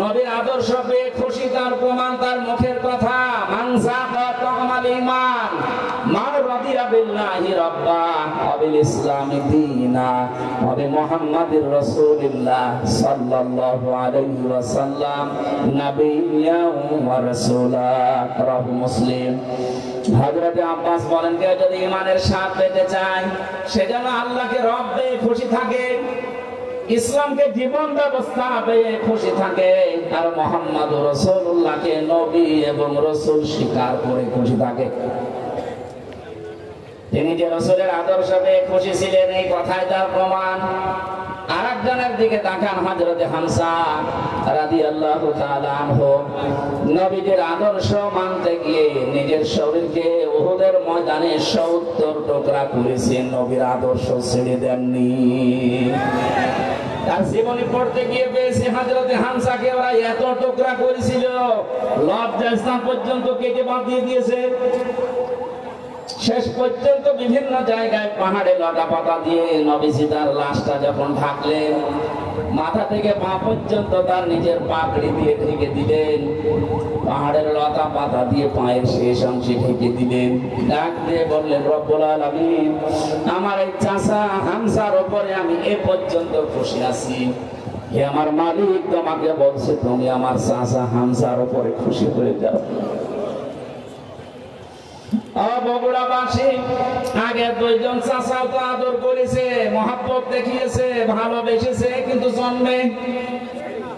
A: নবীর আদর্শ পেয়ে খুশি, তার প্রমাণ তার মুখের কথা, মান যাকা তামাল ঈমান মান রাদিয়া বিল্লাহি রাব্বা ওয়া বিল ইসলামি দীনা ওয়া বি মুহাম্মাদির রাসূলিল্লাহ সাল্লাল্লাহু আলাইহি ওয়াসাল্লাম নাবিয়্যান ওয়া রাসূলা। রাহু মুসলিম। হযরতে আব্বাস বলেন, কেউ যদি ঈমানের স্বাদ পেতে চায় সে যেন আল্লাহকে রব পেয়ে খুশি থাকে, ইসলামকে জীবন ব্যবস্থা পেয়ে খুশি থাকে, আর মুহাম্মদুর রাসূলুল্লাহকে নবী এবং রাসূল স্বীকার করে খুশি থাকে। তিনি যে রাসূলের আদর্শ পেয়ে খুশি ছিলেন এই কথাই তার প্রমাণ। আরেকজনের দিকে তাকান, হযরতে হামজা রাদিয়াল্লাহু তাআলা আনহু নবীজির আদর্শ মানতে গিয়ে নিজের শরীরকে উহুদের ময়দানে ৭০ টুকরা করেছেন, নবীর আদর্শ ছেড়ে দেননি। তার জীবনী পড়তে গিয়ে পেয়েছি হযরতে হামজাকে ওরা এত টুকরা করেছিল, লজ্জাস্থান পর্যন্ত কেটে বাঁধিয়ে দিয়েছে। শেষ পর্যন্ত বিভিন্ন জায়গায় পাহাড়ে লতা পাতা দিয়ে নবীজি তার লাশটা যখন ঢাকলেন, মাথা থেকে পা পর্যন্ত তার নিজের পাগড়ি দিয়ে ঢেকে দিলেন, পাহাড়ের লতা পাতা দিয়ে পায়ের শেষ অংশে ঢেকে দিলেন। ডাক দিয়ে বললেন, রব্বুল আলামিন, আমার এই চাচা হামজার উপরে আমি এ পর্যন্ত খুশি আছি, হে আমার মালিক, তোমাকে বলছে তুমি আমার চাচা হামজার উপরে খুশি হয়ে যাও। বগুড়াবাসী আগে দুইজন চাচা তো আদর করেছে, মহব্বত দেখিয়েছে, ভালোবেসেছে, কিন্তু জন্মে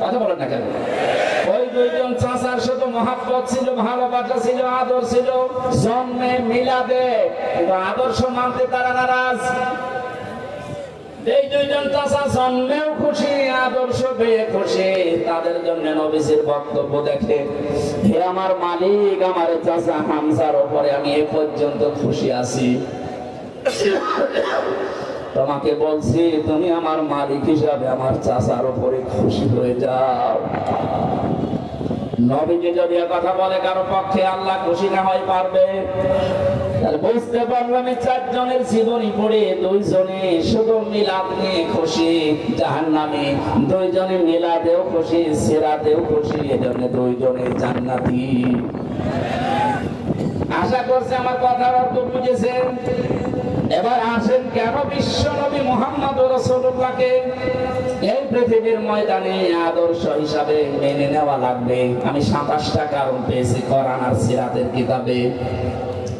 A: কথা বলেন না কেন? ওই দুইজন চাচার শুধু মহব্বত ছিল, ভালোবাসা ছিল, আদর ছিল, জন্মে মিলাদে, কিন্তু আদর্শ মানতে তারা নারাজ। এই দুইজন চাচা জন্মেও খুশি, আদর্শ পেয়ে খুশি। তাদের জন্য নবীজির বক্তব্য দেখে, হে আমার মালিক, আমার চাচা হামজার উপরে আমি এ পর্যন্ত খুশি আছি, তোমাকে বলছি তুমি আমার মালিক হিসাবে আমার চাচার উপরে খুশি হয়ে যাও। নবীজি যদি কথা বলে কারো পক্ষে আল্লাহ খুশি না হয় পারবে? বুঝতে পারলাম এই চারজনের জীবনী পড়ে দুইজনে শুধু মিলাদ নিয়ে খুশি, জাহান্নামী। দুইজনে মিলাদেও খুশি, সিরাতেও খুশি, এজন্য দুইজনে জান্নাতি। আশা করছি আমার কথার অর্থ বুঝেছেন। এবার আসেন, কেন বিশ্ব নবী মুহাম্মদ রাসূলুল্লাহকে এই পৃথিবীর ময়দানে আদর্শ হিসাবে মেনে নেওয়া লাগবে? আমি ২৭টা কারণ পেয়েছি কোরআন আর সিরাতের কিতাবে।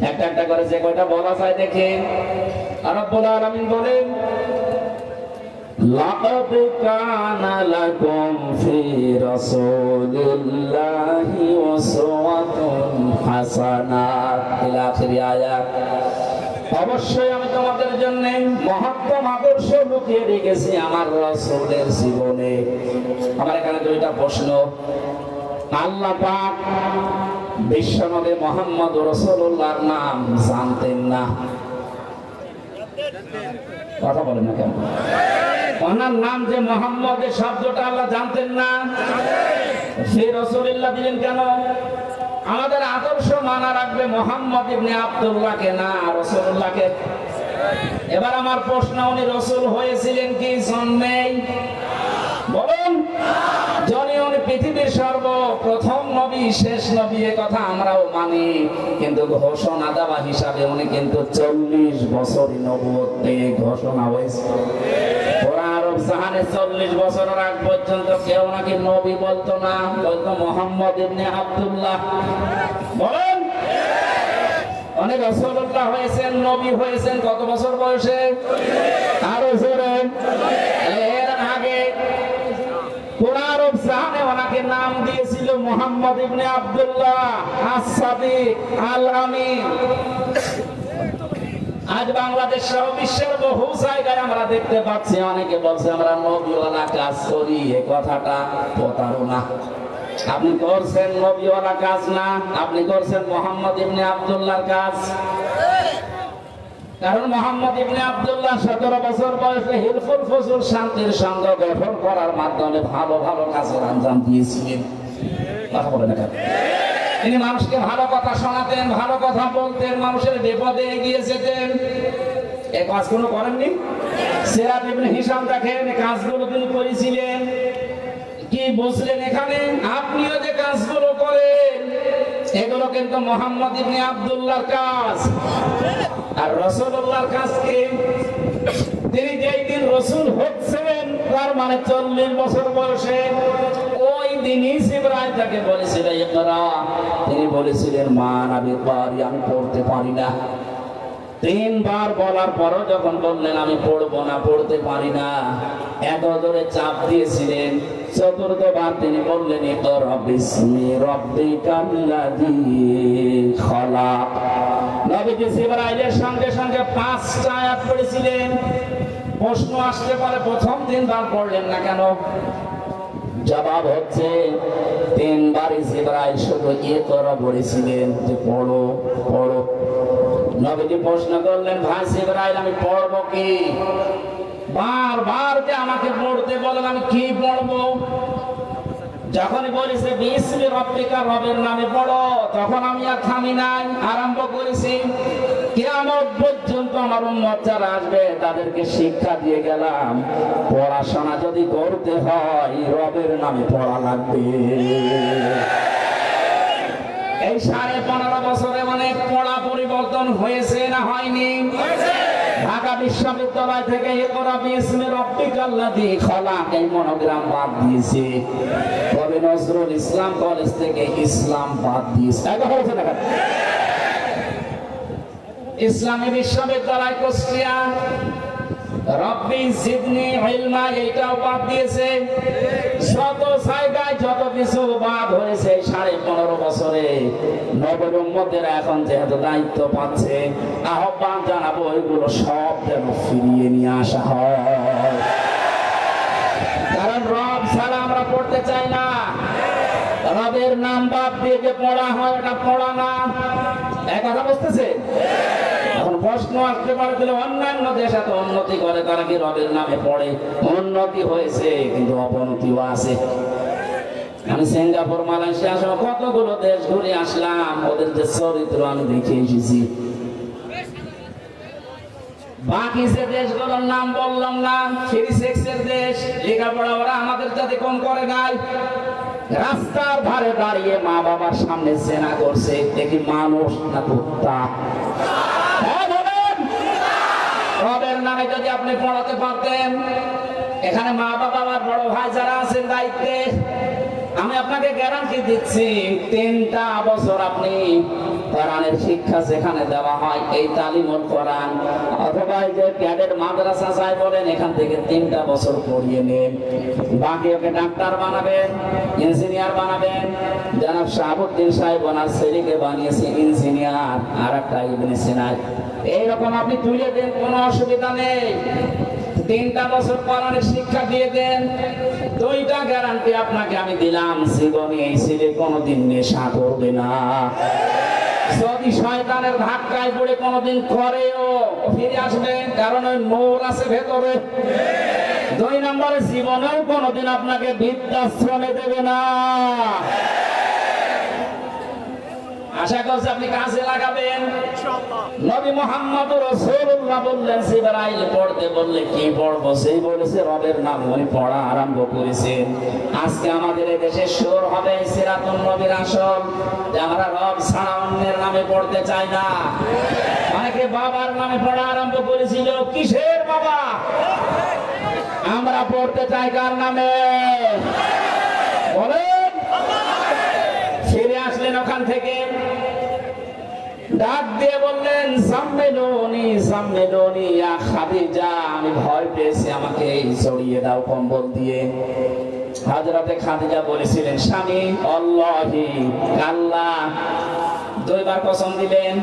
A: একটা একটা করে যে কয়টা বলা যায় দেখে। রব্বুল আলামিন বলেন, লাকাদ কানা লাকুম ফি রাসূলিল্লাহি উসওয়াতুন হাসানাহ ইলা আখির আয়াত। অবশ্যই আমি তোমাদের জন্য মহত্তম আদর্শ লুকিয়ে রেখেছি আমার রাসূলের জীবনে। আমার এখানে দুইটা প্রশ্ন। আল্লাহ পাক বিশ্বনবী মুহাম্মদ রাসূলুল্লাহর নাম জানতেন না? কথা বলেন না কেন? ওনার নাম যে মুহাম্মদ, এই শব্দটা আল্লাহ জানতেন না? সেই রাসূলুল্লাহ দিলেন কেন? আমাদের আদর্শ মানা রাখবে মুহাম্মদ ইবনে আব্দুল্লাহকে না রাসূলুল্লাহকে। এবার আমার প্রশ্ন, উনি রাসূল হয়েছিলেন কি জন্মেই? বলুন। উনি পৃথিবীর সর্বপ্রথম নবী, শেষ নবী, এ কথা আমরাও মানি, কিন্তু ঘোষণা দেওয়া হিসাবে উনি কিন্তু 40 বছরই নবুয়তে ঘোষণা হয়েছে। পুরা আরব জাহানে 40 বছরের আগ পর্যন্ত কেউ নাকি নবী বলতো না, বলতো মুহাম্মদ ইবনে আব্দুল্লাহ। বলেন, উনি রাসূলুল্লাহ হয়েছেন, নবী হয়েছেন কত বছর বয়সে? আরো জোরে। এর আগে পুরা আরব জাহানে ওনাকে নাম দিয়েছিল মুহাম্মদ ইবনে আব্দুল্লাহ আস-সাদিক আল-আমিন। আজ বাংলাদেশ সহ বিশ্বের বহু জায়গায় আমরা দেখতে পাচ্ছি অনেকে বলছে আমরা নবীওয়ালা কাজ করি। এই কথাটা প্রতারণা। আপনি করছেন নবীওয়ালা কাজ না, আপনি করছেন মুহাম্মদ ইবনে আব্দুল্লাহর কাজ। কারণ মুহাম্মদ ইবনে আব্দুল্লাহ 17 বছর বয়সে হিলফুল ফুজুল শান্তির সঙ্গ গঠন করার মাধ্যমে ভালো ভালো কাজের আঞ্জাম দিয়েছিলেন। কথা বলেন না? তিনি মানুষকে ভালো কথা শোনাতেন, ভালো কথা বলতেন, মানুষের বিপদে এগিয়ে যেতেন। এই কাজগুলো করেননি? সিরাত ইবনে হিশাম দেখেন, এই কাজগুলো তিনি করেছিলেন। কি বুঝলেন এখানে? আপনিও যে কাজগুলো করেন এগুলো কিন্তু মুহাম্মদ ইবনে আব্দুল্লাহর কাজ। আর রাসূলুল্লাহর কাজ কি? তিনি যেই দিন রাসূল হচ্ছেন, তার মানে 40 বছর বয়সে, ওই দিনই জিবরাইল তাকে বলেছিল ইকরা। তিনি বলেছিলেন মা নাবি কারি, আমি পড়তে পারি না। 3 বার বলার পরও যখন বললেন আমি পড়বো না, পড়তে পারি না, এত জোরে চাপ দিয়েছিলেন। 4বার তিনি বললেন ইকরা বিসমি রাব্বিকাল্লাযী খালাক। নবীজি জিবরাইলের সঙ্গে সঙ্গে 5টা আয়াত পড়েছিলেন। প্রশ্ন আসতে পারে প্রথম 3 বার পড়লেন না কেন? জবাব হচ্ছে 3 বারই জিবরাইল শুধু ইকরা বলেছিলেন যে পড়ো পড়ো। নবীজি প্রশ্ন করলেন ভাই জিবরাইল আমি পড়বো কি? বারবার যে আমাকে পড়তে বলেন, আমি কি পড়বো? যখনই বলেছে বিসমি রাব্বিকা, রবের নামে পড়ো, তখন আমি আর থামি নাই, আরম্ভ করেছি। কিয়ামত পর্যন্ত আমার উম্মত যারা আসবে তাদেরকে শিক্ষা দিয়ে গেলাম, পড়াশোনা যদি করতে হয় রবের নামে পড়া লাগবে। এই 15.5 বছরে অনেক পড়া পরিবর্তন হয়েছে না হয়নি? ঢাকা বিশ্ববিদ্যালয় থেকে ইকরা বিসমি রাব্বিকাল্লাযী খালাক এই মনোগ্রাম বাদ দিয়েছে। কবি নজরুল ইসলাম কলেজ থেকে ইসলাম বাদ দিয়েছে। ইসলামী বিশ্ববিদ্যালয় কুষ্টিয়া রব্বি জিদনি ইলমা এইটাও বাদ দিয়েছে। যত জায়গায় যত কিছু বাদ হয়েছে 15.5 বছরে নবীর উম্মতেরা এখন যেহেতু দায়িত্ব পাচ্ছে, আহ্বান জানাবো এগুলো সব যেন ফিরিয়ে নিয়ে আসা হয়। কারণ রব ছাড়া আমরা পড়তে চাই না। রবের নাম বাদ দিয়ে যে পড়া হয় এটা পড়া না। এক কথা বুঝতেছে? এখন প্রশ্ন আসতে পারে তাহলে অন্যান্য দেশ এত উন্নতি করে, তারা কি রবের নামে পড়ে? উন্নতি হয়েছে কিন্তু অবনতিও আছে। আমি সিঙ্গাপুর, মালয়েশিয়া সহ কতগুলো দেশ ঘুরে আসলাম, ওদের যে চরিত্র আমি দেখে এসেছি। বাকি যে দেশগুলোর নাম বললাম না, ফ্রি সেক্সের দেশ, লেখাপড়া ওরা আমাদের যাতে কম করে নাই। রাস্তার ধারে দাঁড়িয়ে মা বাবার সামনে জেনা করছে, দেখি মানুষ না কুত্তা? রবের নামে যদি আপনি পড়াতে পারতেন, এখানে মা বাবা আর বড় ভাই যারা আছেন দায়িত্বে, আমি আপনাকে গ্যারান্টি দিচ্ছি 3টা বছর আপনি কোরআনের শিক্ষা যেখানে দেওয়া হয় এই তালিমুল কোরআন অথবা এই যে ক্যাডেট মাদ্রাসা যাই বলেন এখান থেকে 3টা বছর পড়িয়ে নেন, বাকি ওকে ডাক্তার বানাবেন, ইঞ্জিনিয়ার বানাবেন। জনাব শাহাবুদ্দিন সাহেব ওনার ছেলেকে বানিয়েছে ইঞ্জিনিয়ার, আর একটা ইবনে সিনা। এইরকম আপনি তুলে দেন, কোনো অসুবিধা নেই। 3টা বছর কোরআনের শিক্ষা দিয়ে দেন, 2টা গ্যারান্টি আপনাকে আমি দিলাম, জীবনে এই ছেলে কোনোদিন নেশা করবে না। যদি শয়তানের ধাক্কায় পড়ে কোনোদিন করেও ফিরে আসবে, কারণ ওই নূর আছে ভেতরে। 2 নম্বরে জীবনেও কোনোদিন আপনাকে বৃদ্ধাশ্রমে দেবে না। আশা করছি আপনি কাজে লাগাবেন। নবী মুহাম্মদ রাসূলুল্লাহ বললেন জিবরাইল পড়তে বললে কি পড়বো, সেই বলেছে রবের নাম উনি পড়া আরম্ভ করেছেন। আজকে আমাদের এই দেশে শুরু হবে সিরাতুন নবীর আসর, যে আমরা রব ছাড়া অন্যের নামে পড়তে চাই না। অনেকে বাবার নামে পড়া আরম্ভ করেছিল, কিসের বাবা? আমরা পড়তে চাই কার নামে বলেন? ফিরে আসলেন ওখান থেকে, ডাক দিয়ে বললেন সাম্মেলনি সাম্মেলনি ইয়া খাদিজা, আমি ভয় পেয়েছি, আমাকে জড়িয়ে দাও কম্বল দিয়ে। হযরতে খাদিজা বলেছিলেন স্বামী আল্লাহি, আল্লাহ, 2বার কসম দিলেন,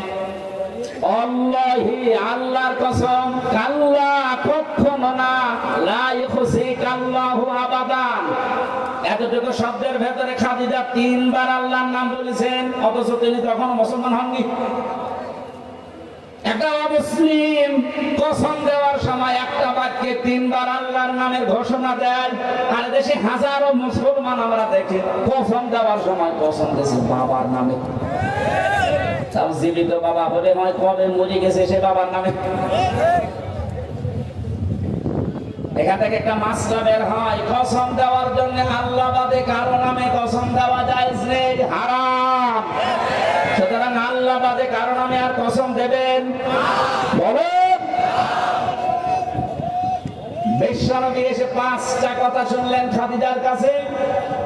A: আল্লাহি, আল্লাহর কসম, কাল্লা, কখনো না, লা ইখজিকাল্লাহু আবাদান। এতটুকু শব্দের ভেতরে খাদিজা 3বার আল্লাহর নাম বলেছেন, অথচ তিনি তখন মুসলমান হননি। একটা মুসলিম কসম দেওয়ার সময় একটা বাক্যে 3বার আল্লাহর নামের ঘোষণা দেয়, আর দেশে হাজারো মুসলমান আমরা দেখি কসম দেওয়ার সময় কসম দিয়েছে বাবার নামে। তাও জীবিত বাবা বলে নয়, কবে মরে গেছে সে বাবার নামে। এখান থেকে একটা মাসলা বের হয়, কসম দেওয়ার জন্য আল্লাহ বাদে কারো নামে কসম দেওয়া জায়েজ নেই, হারাম। সুতরাং আল্লাহ বাদে কারো নামে আর কসম দেবেন বলেন? বিশ্বনবী এসে 5টা কথা শুনলেন খাদিজার কাছে।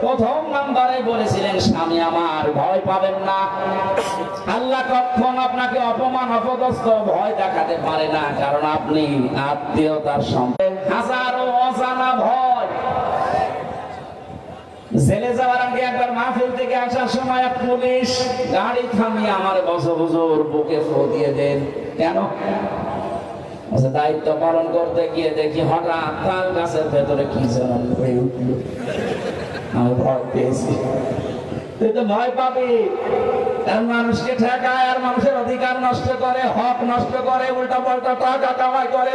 A: প্রথম নাম্বারে বলেছিলেন স্বামী আমার, ভয় পাবেন না, আল্লাহ কখন আপনাকে অপমান অপদস্থ ভয় দেখাতে পারে না, কারণ আপনি আত্মীয়তার সম্পর্ক। হাজারো অজানা ভয়। জেলে যাওয়ার আগে একবার মাহফিল থেকে আসার সময় এক পুলিশ গাড়ি থামিয়ে আমার হুজুর বুকে ফু দিয়ে দেন। কেন? দায়িত্ব পালন করতে গিয়ে দেখি হঠাৎ তাল গাছের ভেতরে কি যেন হয়ে উঠল, আমি ভয় পেয়েছি। তুই তো ভয় পাবি, মানুষকে ঠেকায় আর মানুষের অধিকার নষ্ট করে, হক নষ্ট করে, উল্টা পাল্টা টাকা কামাই করে।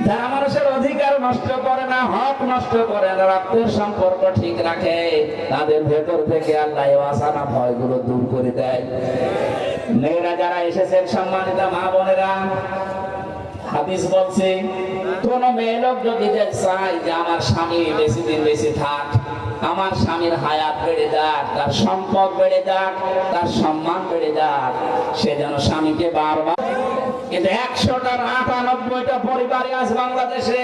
A: যারা মানুষের অধিকার নষ্ট করে না, হক নষ্ট করে না, রক্তের সম্পর্ক ঠিক রাখে, তাদের ভেতর থেকে আল্লাহ ওয়াসানা ভয়গুলো দূর করে দেয়। মেয়েরা যারা এসেছেন, সম্মানিত মা বোনেরা, হাদিস বলছে কোন মেয়ে লোক যদি চায় যে আমার স্বামী বেশি দিন বেশি থাক, আমার স্বামীর হায়াত বেড়ে যাক, তার সম্পদ বেড়ে যাক, তার সম্মান বেড়ে যাক, সে যেন স্বামীকে বারবার। কিন্তু 100টার 98টা পরিবারে আজ বাংলাদেশে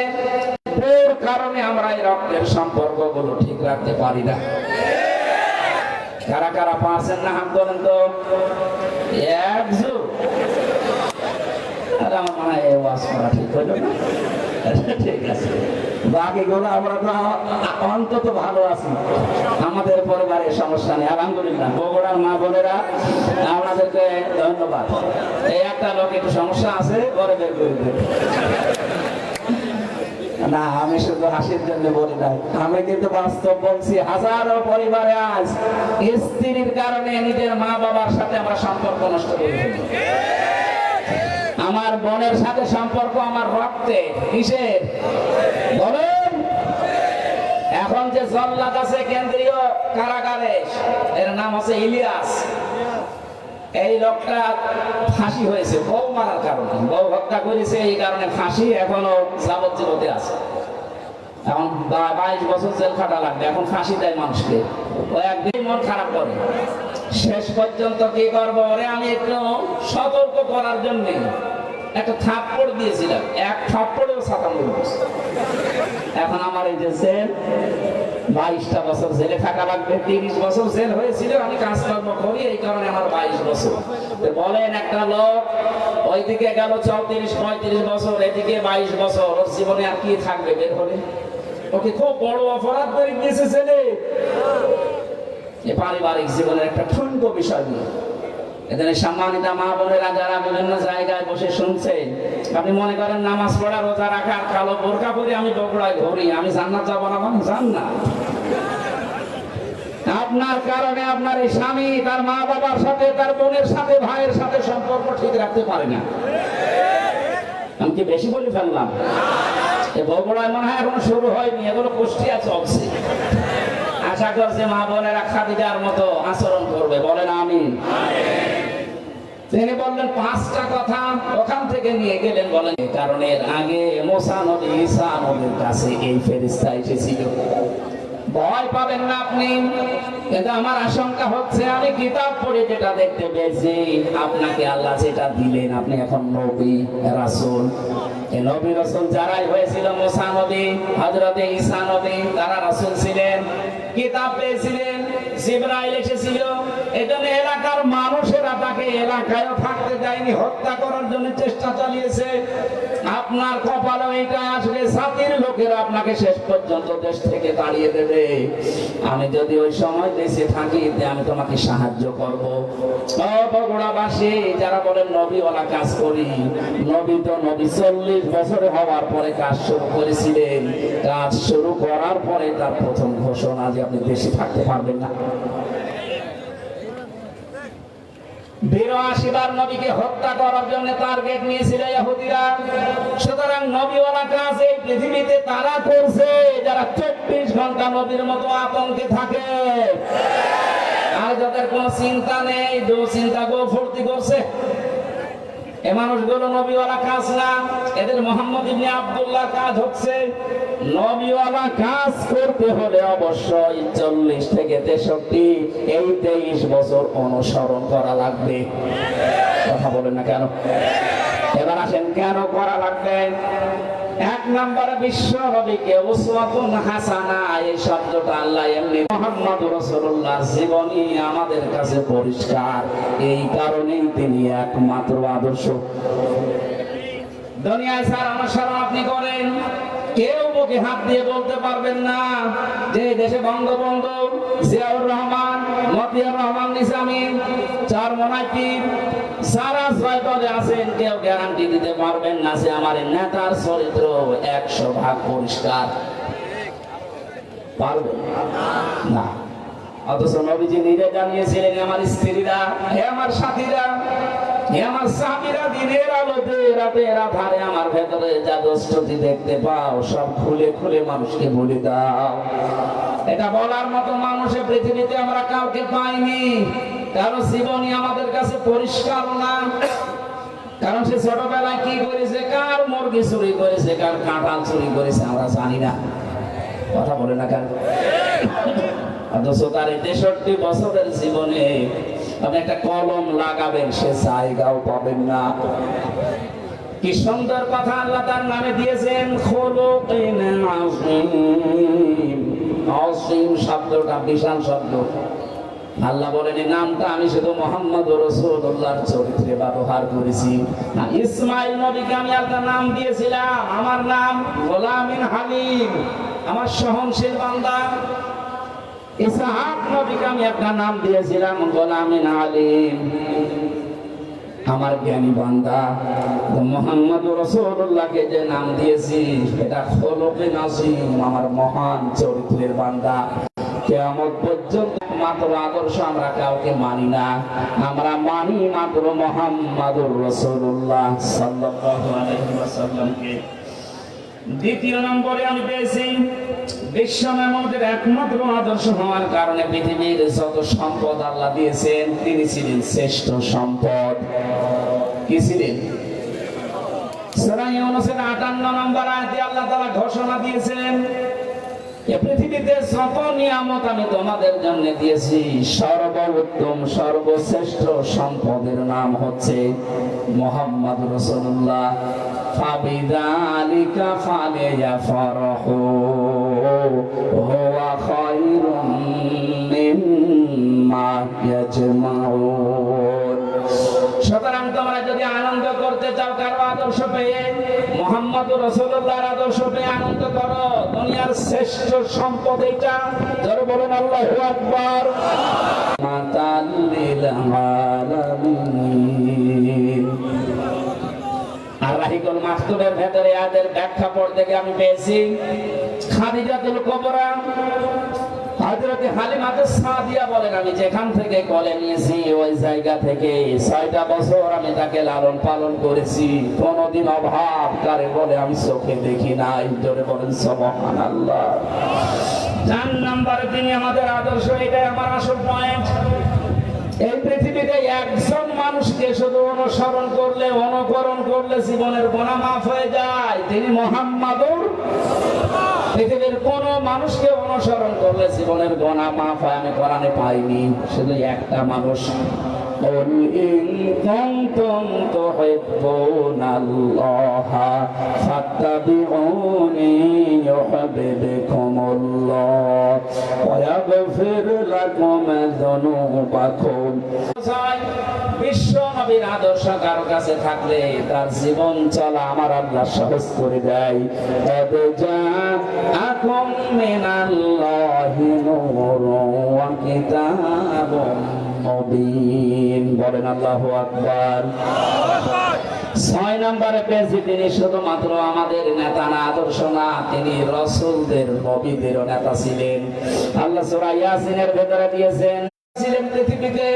A: ওর কারণে আমরা এই রক্তের সম্পর্কগুলো ঠিক রাখতে পারি না। কারা কারা পারছেন না হাত ধরেন তো। আমার মনে হয় এই ওয়াজ করা ঠিক হইল না। ঠিক আছে, বাকিগুলো আমরা তো অন্তত ভালো আছি, আমাদের পরিবারের সমস্যা নেই আলহামদুলিল্লাহ। বগুড়ার মা বোনেরা আপনাদেরকে ধন্যবাদ। এই একটা লোক একটু সমস্যা আছে, পরে বের করে দেবে না, আমি শুধু হাসির জন্য বলি নাই, আমি কিন্তু বাস্তব বলছি। হাজারো পরিবারে আজ স্ত্রীর কারণে নিজের মা বাবার সাথে আমরা সম্পর্ক নষ্ট করে ফেলি। আমার বোনের সাথে সম্পর্ক আমার রক্তে, কিসের বলেন? এখন যে জল্লাদ আছে কেন্দ্রীয় কারাগারে, এর নাম আছে ইলিয়াস। এই লোকটা ফাঁসি হয়েছে বউ মারার কারণে, বউ হত্যা করেছে, এই কারণে ফাঁসি, এখনো যাবজ্জীবনে আছে। এখন 22 বছর জেল খাটা লাগবে, এখন ফাঁসি দেয় মানুষকে। ও একদিন মন খারাপ করে, শেষ পর্যন্ত কি করবো, ওরে আমি একটু সতর্ক করার জন্য একটা থাপ্পড় দিয়েছিলাম, এক থাপ্পড়েও 57 বছর। এখন আমার এই যে জেল, 22টা বছর জেলে থাকা লাগবে। 30 বছর জেল হয়েছিল, আমি কাজকর্ম করি এই কারণে আমার 22 বছর। বলেন একটা লোক ওইদিকে গেল 34-35 বছর, এদিকে 22 বছর, ওর জীবনে আর কি থাকবে বের হলে? ওকে খুব বড় অপরাধ করে দিয়েছে ছেলে। পারিবারিক জীবনের একটা ঠুনক বিষয় নিয়ে এখানে সম্মানিত মা বোনেরা যারা বিভিন্ন জায়গায় বসে শুনছেন, আপনি মনে করেন নামাজ পড়া, রোজা রাখা, কালো বোরকা পরে আমি বগুড়ায় ঘুরি, আমি জান্নাত যাবো না? মানে জান্নাত আপনার কারণে আপনার এই স্বামী তার মা বাবার সাথে, তার বোনের সাথে, ভাইয়ের সাথে সম্পর্ক ঠিক রাখতে পারে না। আমি কি বেশি বলে ফেললাম? এই বগুড়ায় মনে হয় এখনো শুরু হয়নি, এগুলো কুষ্টিয়া চলছে। আশা করছে মা বোনেরা খাদিজার মতো আচরণ করবে। বলেন আমিন। তিনি বললেন 5টা কথা, ওখান থেকে নিয়ে গেলেন। বলেন কারণ এর আগে মুসা নবী, ঈসা নবীর কাছে এই ফেরেশতা এসেছিল। ভয় পাবেন না আপনি, কিন্তু আমার আশঙ্কা হচ্ছে আমি কিতাব পড়ে যেটা দেখতে পেয়েছি, আপনাকে আল্লাহ যেটা দিলেন, আপনি এখন নবী রাসূল। এই নবী রাসূল যারাই হয়েছিল, মুসা নবী, হযরত ঈসা নবী, তারা রাসূল ছিলেন, কিতাব পেয়েছিলেন, জিবরাইল এসেছিল। এজন্য এলাকার মানুষেরা তাকে এলাকায়ও থাকতে দেয়নি, হত্যা করার জন্য চেষ্টা চালিয়েছে। আপনার কপালে এটা আসলে জাতির লোকেরা আপনাকে শেষ পর্যন্ত দেশ থেকে তাড়িয়ে দেবে। আমি যদি ওই সময় দেশে থাকি, আমি তোমাকে সাহায্য করবো। বগুড়াবাসী যারা বলেন নবীওয়ালা কাজ করি, নবী তো নবী 40 বছর হওয়ার পরে কাজ শুরু করেছিলেন। কাজ শুরু করার পরে তার প্রথম ঘোষণা যে আপনি দেশে থাকতে পারবেন না। 82 বার নবীকে হত্যা করার জন্য টার্গেট নিয়েছিল ইহুদিরা। সুতরাং নবীওয়ালা কাজ এই পৃথিবীতে তারা করছে যারা 24 ঘন্টা নবীর মতো আতঙ্কে থাকে, আর যাদের কোনো চিন্তা নেই, দুশ্চিন্তা গো ফুর্তি করছে। এ মানুষগুলো নবীওয়ালা কাজ না, এদের মোহাম্মদ ইবনে আব্দুল্লাহ কাজ হচ্ছে। নবীওয়ালা কাজ করতে হলে অবশ্যই 40 থেকে 63 এই 23 বছর অনুসরণ করা লাগবে। কথা বলেন না কেন? এবার আসেন কেন করা লাগবে। 1 নম্বরে বিশ্ব নবীকে উসওয়াতুন হাসানা, এই শব্দটা আল্লাহ এমনি মুহাম্মদুর রাসূলুল্লাহর জীবনী আমাদের কাছে পরিষ্কার, এই কারণেই তিনি একমাত্র আদর্শ। দুনিয়ায় যার অনুসরণ আপনি করেন, কেউ মুখে হাত দিয়ে বলতে পারবেন না যে দেশে বঙ্গবন্ধু, জিয়াউর রহমান, মতিয়ার রহমান নিজামী, চরমনাই পীর, সারা ছয় পদে আছেন, কেউ গ্যারান্টি দিতে পারবেন না যে আমার নেতার চরিত্র 100% পরিষ্কার। পারবেন না। অথচ নবীজি নিজে জানিয়েছিলেন, আমার স্ত্রীরা, হে আমার সাথীরা, হে আমার সাহাবীরা, দিনের আলোতে রাতের আধারে আমার ভেতরে যা দুষ্টতি দেখতে পাও সব খুলে খুলে মানুষকে বলে দাও। এটা বলার মতো মানুষে পৃথিবীতে আমরা কাউকে পাইনি। কারণ জীবনী আমাদের কাছে পরিষ্কার না। কারণ সে ছোটবেলায় কি করেছে, কার মুরগি চুরি করেছে, কার কাঁঠাল চুরি করেছে আমরা জানি না। কথা বলে না কেন? অথচ তার 63 বছরের জীবনে আপনি একটা কলম লাগাবেন, সে জায়গাও পাবেন না। কি সুন্দর কথা আল্লাহ তার নামে দিয়েছেন, খুলুকিন আযীম। আযীম শব্দটা বিশাল শব্দ। আল্লাহ বলেন এই নামটা আমি শুধু মুহাম্মদুর রাসূলুল্লাহর চরিত্রে ব্যবহার করেছি। না, ইসমাঈল নবীকে আমি একটা নাম দিয়েছিলাম, আমার নাম গোলামিন হালিম, আমার সহনশীল বান্দা। ইসহাক নবীকে আমি একটা নাম দিয়েছিলাম গোলামিন আলিম, আমার জ্ঞানী বান্দা। মুহাম্মদুর রাসূলুল্লাহকে যে নাম দিয়েছি এটা খুলুকিন আযীম, আমার মহান চরিত্রের বান্দা। কিয়ামত পর্যন্ত মাত্র আদর্শ আমরা কাউকে মানি না, আমরা মানি মাত্র মুহাম্মদুর রাসূলুল্লাহ সাল্লাল্লাহু আলাইহি ওয়াসাল্লামকে। দ্বিতীয় নম্বরে আমি পেয়েছি বিশ্ব মেমনের একমাত্র আদর্শ হওয়ার কারণে পৃথিবীর যত সম্পদ আল্লাহ দিয়েছেন, তিনি ছিলেন শ্রেষ্ঠ সম্পদ। কি ছিলেন? সূরা ইউনূসের 58 নম্বর আয়াতে আল্লাহ তাআলা ঘোষণা দিয়েছেন, এই পৃথিবীতে যত নিয়ামত আমি তোমাদের জন্য দিয়েছি, সর্বোত্তম সর্বশ্রেষ্ঠ সম্পদের নাম হচ্ছে মুহাম্মদুর রাসূলুল্লাহ। ফাবিযালিকা ফালিয়াফরাহু। হুয়া খায়রুম মিম্মা ইয়াজমাউন। সুতরাং তোমরা যদি আনন্দ করতে চাও কারো আদর্শ পেয়ে, মুহাম্মদুর রাসূলুল্লাহর আদর্শ পেয়ে আনন্দ করো। দুনিয়ার শ্রেষ্ঠ সম্পদ এটা। যারা বলেন আল্লাহু আকবার। মাতাল লিল আলামিন। আর রাহিকুল মাকতুবের ভেতরে আয়াতের ব্যাখ্যা পড়তে গিয়ে আমি পেয়েছি খাদিজাতুল কুবরা হযরতে হালিমাতুস সাদিয়া বলেন, আমি যেখান থেকে কোলে নিয়েছি ওই জায়গা থেকে 6টা বছর আমি তাকে লালন পালন করেছি, কোনদিন অভাব কারে বলে আমি চোখে দেখি নাই। জোরে বলেন সুবহানাল্লাহ। 4 নম্বরে তিনি আমাদের আদর্শ, এটাই আমার আসল পয়েন্ট। এই পৃথিবীতে একজন মানুষকে শুধু অনুসরণ করলে, অনুকরণ করলে জীবনের গুনাহ মাফ হয়ে যায়, তিনি মুহাম্মাদুর। পৃথিবীর কোন মানুষকে অনুসরণ করলে জীবনের গুনাহ মাফ হয় আমি কোরআনে পাইনি, শুধু একটা মানুষ। قل إن كنتم تحبون الله فاتبعوني يحببكم الله ويغفر لكم ذنوبكم। বিশ্ব নবীর আদর্শ কারো কাছে থাকলে তার জীবন চলা আমার আল্লাহ সহজ করে দেয়। জাআকুম মিনাল্লাহি নূরুন ওয়া কিতাবুম মুবিন। বলেন আল্লাহু আকবার। 6 নম্বরে পেয়েছি তিনি শুধুমাত্র আমাদের নেতা না, আদর্শ না, তিনি রাসূলদের নবীদেরও নেতা ছিলেন। আল্লাহ সূরা ইয়াসিনের ভেতরে দিয়েছেন ছিলেন পৃথিবীতে।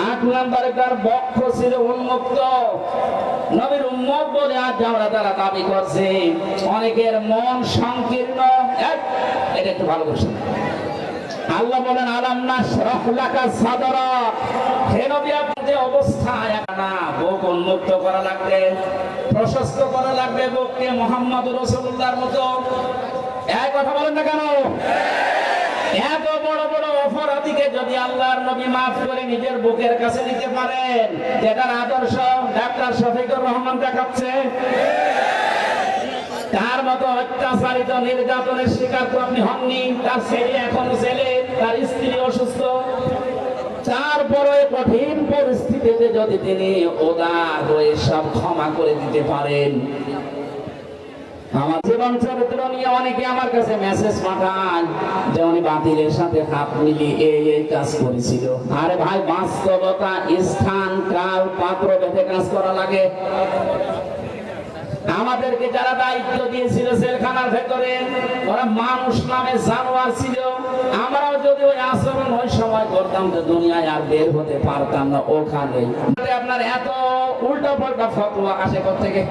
A: 8 নম্বরে তার বক্ষ ছিল উন্মুক্ত। নবীর উম্মত বলে আজ আমরা তারা দাবি করছে, অনেকের মন সংকীর্ণ। এটা একটু ভালো করে শুনুন। আল্লাহ বলেন আলাম নাশরাহ লাকা সাদরাক। হে নবী আপনার যে অবস্থা, না বুক উন্মুক্ত করা লাগবে, প্রশস্ত করা লাগবে বুককে মুহাম্মদুর রাসূলুল্লাহর মতো। এই কথা বলেন না কেন? এত বড় বড় অপরাধীকে যদি আল্লাহর নবী মাফ করে নিজের বুকের কাছে নিতে পারেন, যেটার আদর্শ ডাক্তার শফিকুর রহমান দেখাচ্ছে, তার মতো অত্যাচারিত নির্যাতনের শিকার তো আপনি হননি। তার ছেলে এখনো ছেলে, তার স্ত্রী অসুস্থ, তারপরে কঠিন পরিস্থিতিতে যদি তিনি উদার হয়ে সব ক্ষমা করে দিতে পারেন। আমার জীবন চরিত্র নিয়ে অনেকে আমার কাছে মেসেজ পাঠান যে উনি বাতিলের সাথে হাত মিলিয়ে এই কাজ করেছিল। আরে ভাই, বাস্তবতা, স্থান, কাল, পাত্র ভেদে কাজ করা লাগে। আমাদেরকে যারা দায়িত্ব দিয়েছিল জেলখানার ভেতরে, ওরা মানুষ নামে জানোয়ার ছিল। আমরাও যদি ওই আচরণ ওই সময় করতাম তো দুনিয়ায় আর বের হতে পারতাম না। ওখানে আপনার এত উল্টা পাল্টা ফতোয়া আসে কোত্থেকে?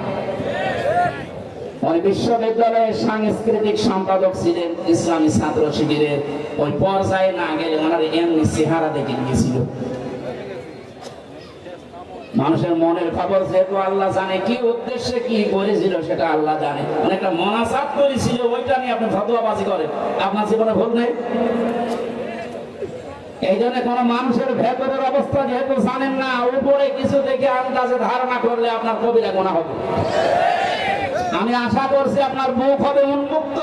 A: উনি বিশ্ববিদ্যালয়ের সাংস্কৃতিক সম্পাদক ছিলেন, ইসলামী ছাত্র শিবিরের। ওই পর্যায়ে না গেলে ওনার এমনি চেহারা দেখে গিয়েছিল। মানুষের মনের খবর যেহেতু আল্লাহ জানে, কি উদ্দেশ্যে কি করেছিল সেটা আল্লাহ জানে। অনেকটা মনাসাত করেছিল, ওইটা নিয়ে আপনি ফতোয়াবাজি করেন, আপনার জীবনে ভুল নেই। এই জন্য কোন মানুষের ভেতরের অবস্থা যেহেতু জানেন না, উপরে কিছু দেখে আন্দাজে ধারণা করলে আপনার কবিরা গুনাহ হবে। আমি আশা করছি আপনার মুখ হবে উন্মুক্ত।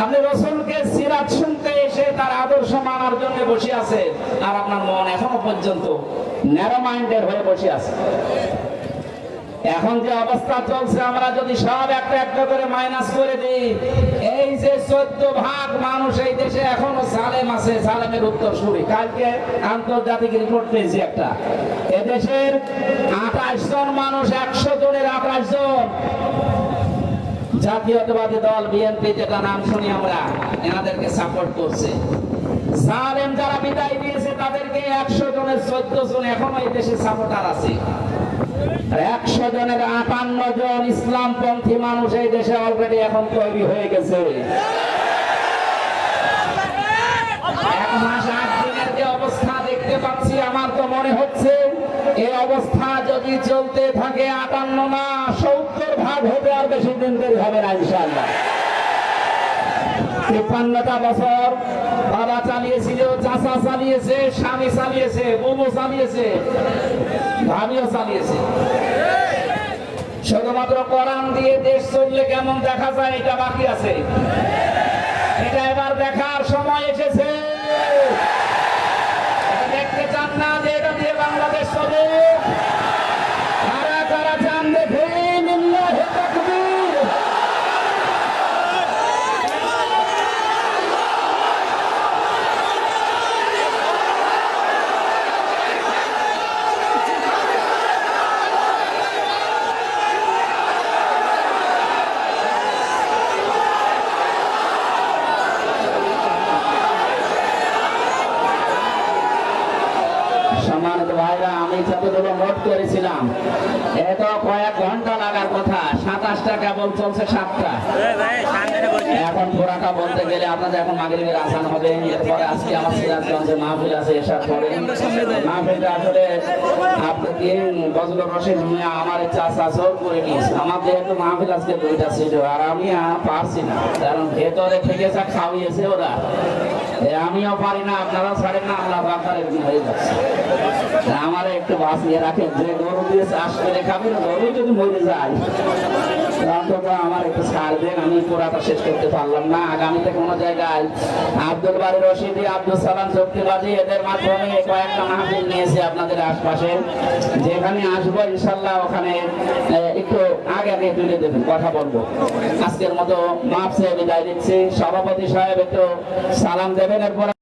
A: আপনি রাসূলকে সিরাত শুনতে এসে তার আদর্শ মানার জন্য বসে আছে, আর আপনার মন এখনো পর্যন্ত ন্যারো মাইন্ডেড হয়ে বসে আছে। এখন যে অবস্থা চলছে, আমরা যদি সব একটা একটা করে মাইনাস করে দিই, এই যে 14 ভাগ মানুষ এই দেশে এখনো জালেম আছে, জালেমের উত্তরসূরি। কালকে আন্তর্জাতিক রিপোর্ট পেয়েছি একটা, এদেশের 28 জন মানুষ, 100 জনের 28 জন জাতীয়তাবাদী দল বিএনপি, যেটা নাম শুনি আমরা, এনাদেরকে সাপোর্ট করছে। জালেম যারা বিদায় দিয়েছে তাদেরকে 100 জনের 14 জন এখনো এই দেশে সাপোর্টার আছে। 100 জনের 58 জন ইসলামপন্থী মানুষ এই দেশে অলরেডি এখন তৈরি হয়ে গেছে। 1 মাস 8 দিনের যে অবস্থা দেখতে পাচ্ছি, আমার তো মনে হচ্ছে এই অবস্থা যদি চলতে থাকে 58 না 70 ভাগ হবে, আর বেশি দিন দেরি হবে না ইনশাআল্লাহ। 53টা বছর বাবা চালিয়েছিল, চাচা চালিয়েছে, স্বামী চালিয়েছে, বউ চালিয়েছে, ভাবিও চালিয়েছে। শুধুমাত্র কোরআন দিয়ে দেশ চললে কেমন দেখা যায় এটা বাকি আছে, এটা এবার দেখার সময় এসেছে। দেখতে চান না যে এটা দিয়ে বাংলাদেশ চলে? কারা কারা চান দেখে লিল্লাহি তাকবীর। সম্মানিত ভাইরা, আমি যতগুলো নোট করেছিলাম এত কয়েক ঘন্টা লাগার কথা, 27টা কেবল চলছে, 7টা। এখন পুরাটা বলতে গেলে আপনাদের এখন মাগরিবের আজান হবে, এরপরে আজকে আমার সিরাজগঞ্জে মাহফিল আছে এসার পরে। মাহফিলটা আসলে আপনাকে বজলুর রশিদ মিয়া আমার চাচা জোর করে নিয়েছে। আমার যেহেতু মাহফিল আজকে 2টা ছিল আর আমি পারছি না, কারণ ভেতরে থেকে যা খাওয়িয়েছে ওরা, আমিও পারি না, আপনারা ছাড়েন না, আমরা বাপার একদিন হয়ে যাচ্ছে। আমার একটু বাঁচিয়ে রাখেন, যে গরু দিয়ে চাষ করে খাবে না, গরু যদি মরে যায় অন্তত আমার একটু ছাড় দেন। আমি পুরাটা শেষ করতে পারলাম না। আগামীতে কোনো জায়গায় আব্দুল বারী রশিদি, আব্দুল সালাম চুক্তিবাদী এদের মাধ্যমে কয়েকটা মাহফিল নিয়েছি আপনাদের আশপাশে, যেখানে আসবো ইনশাল্লাহ ওখানে একটু আগে আগে তুলে দেবেন, কথা বলবো। আজকের মতো মাপ চেয়ে বিদায় দিচ্ছি। সভাপতি সাহেব একটু সালাম দেবেন, এরপর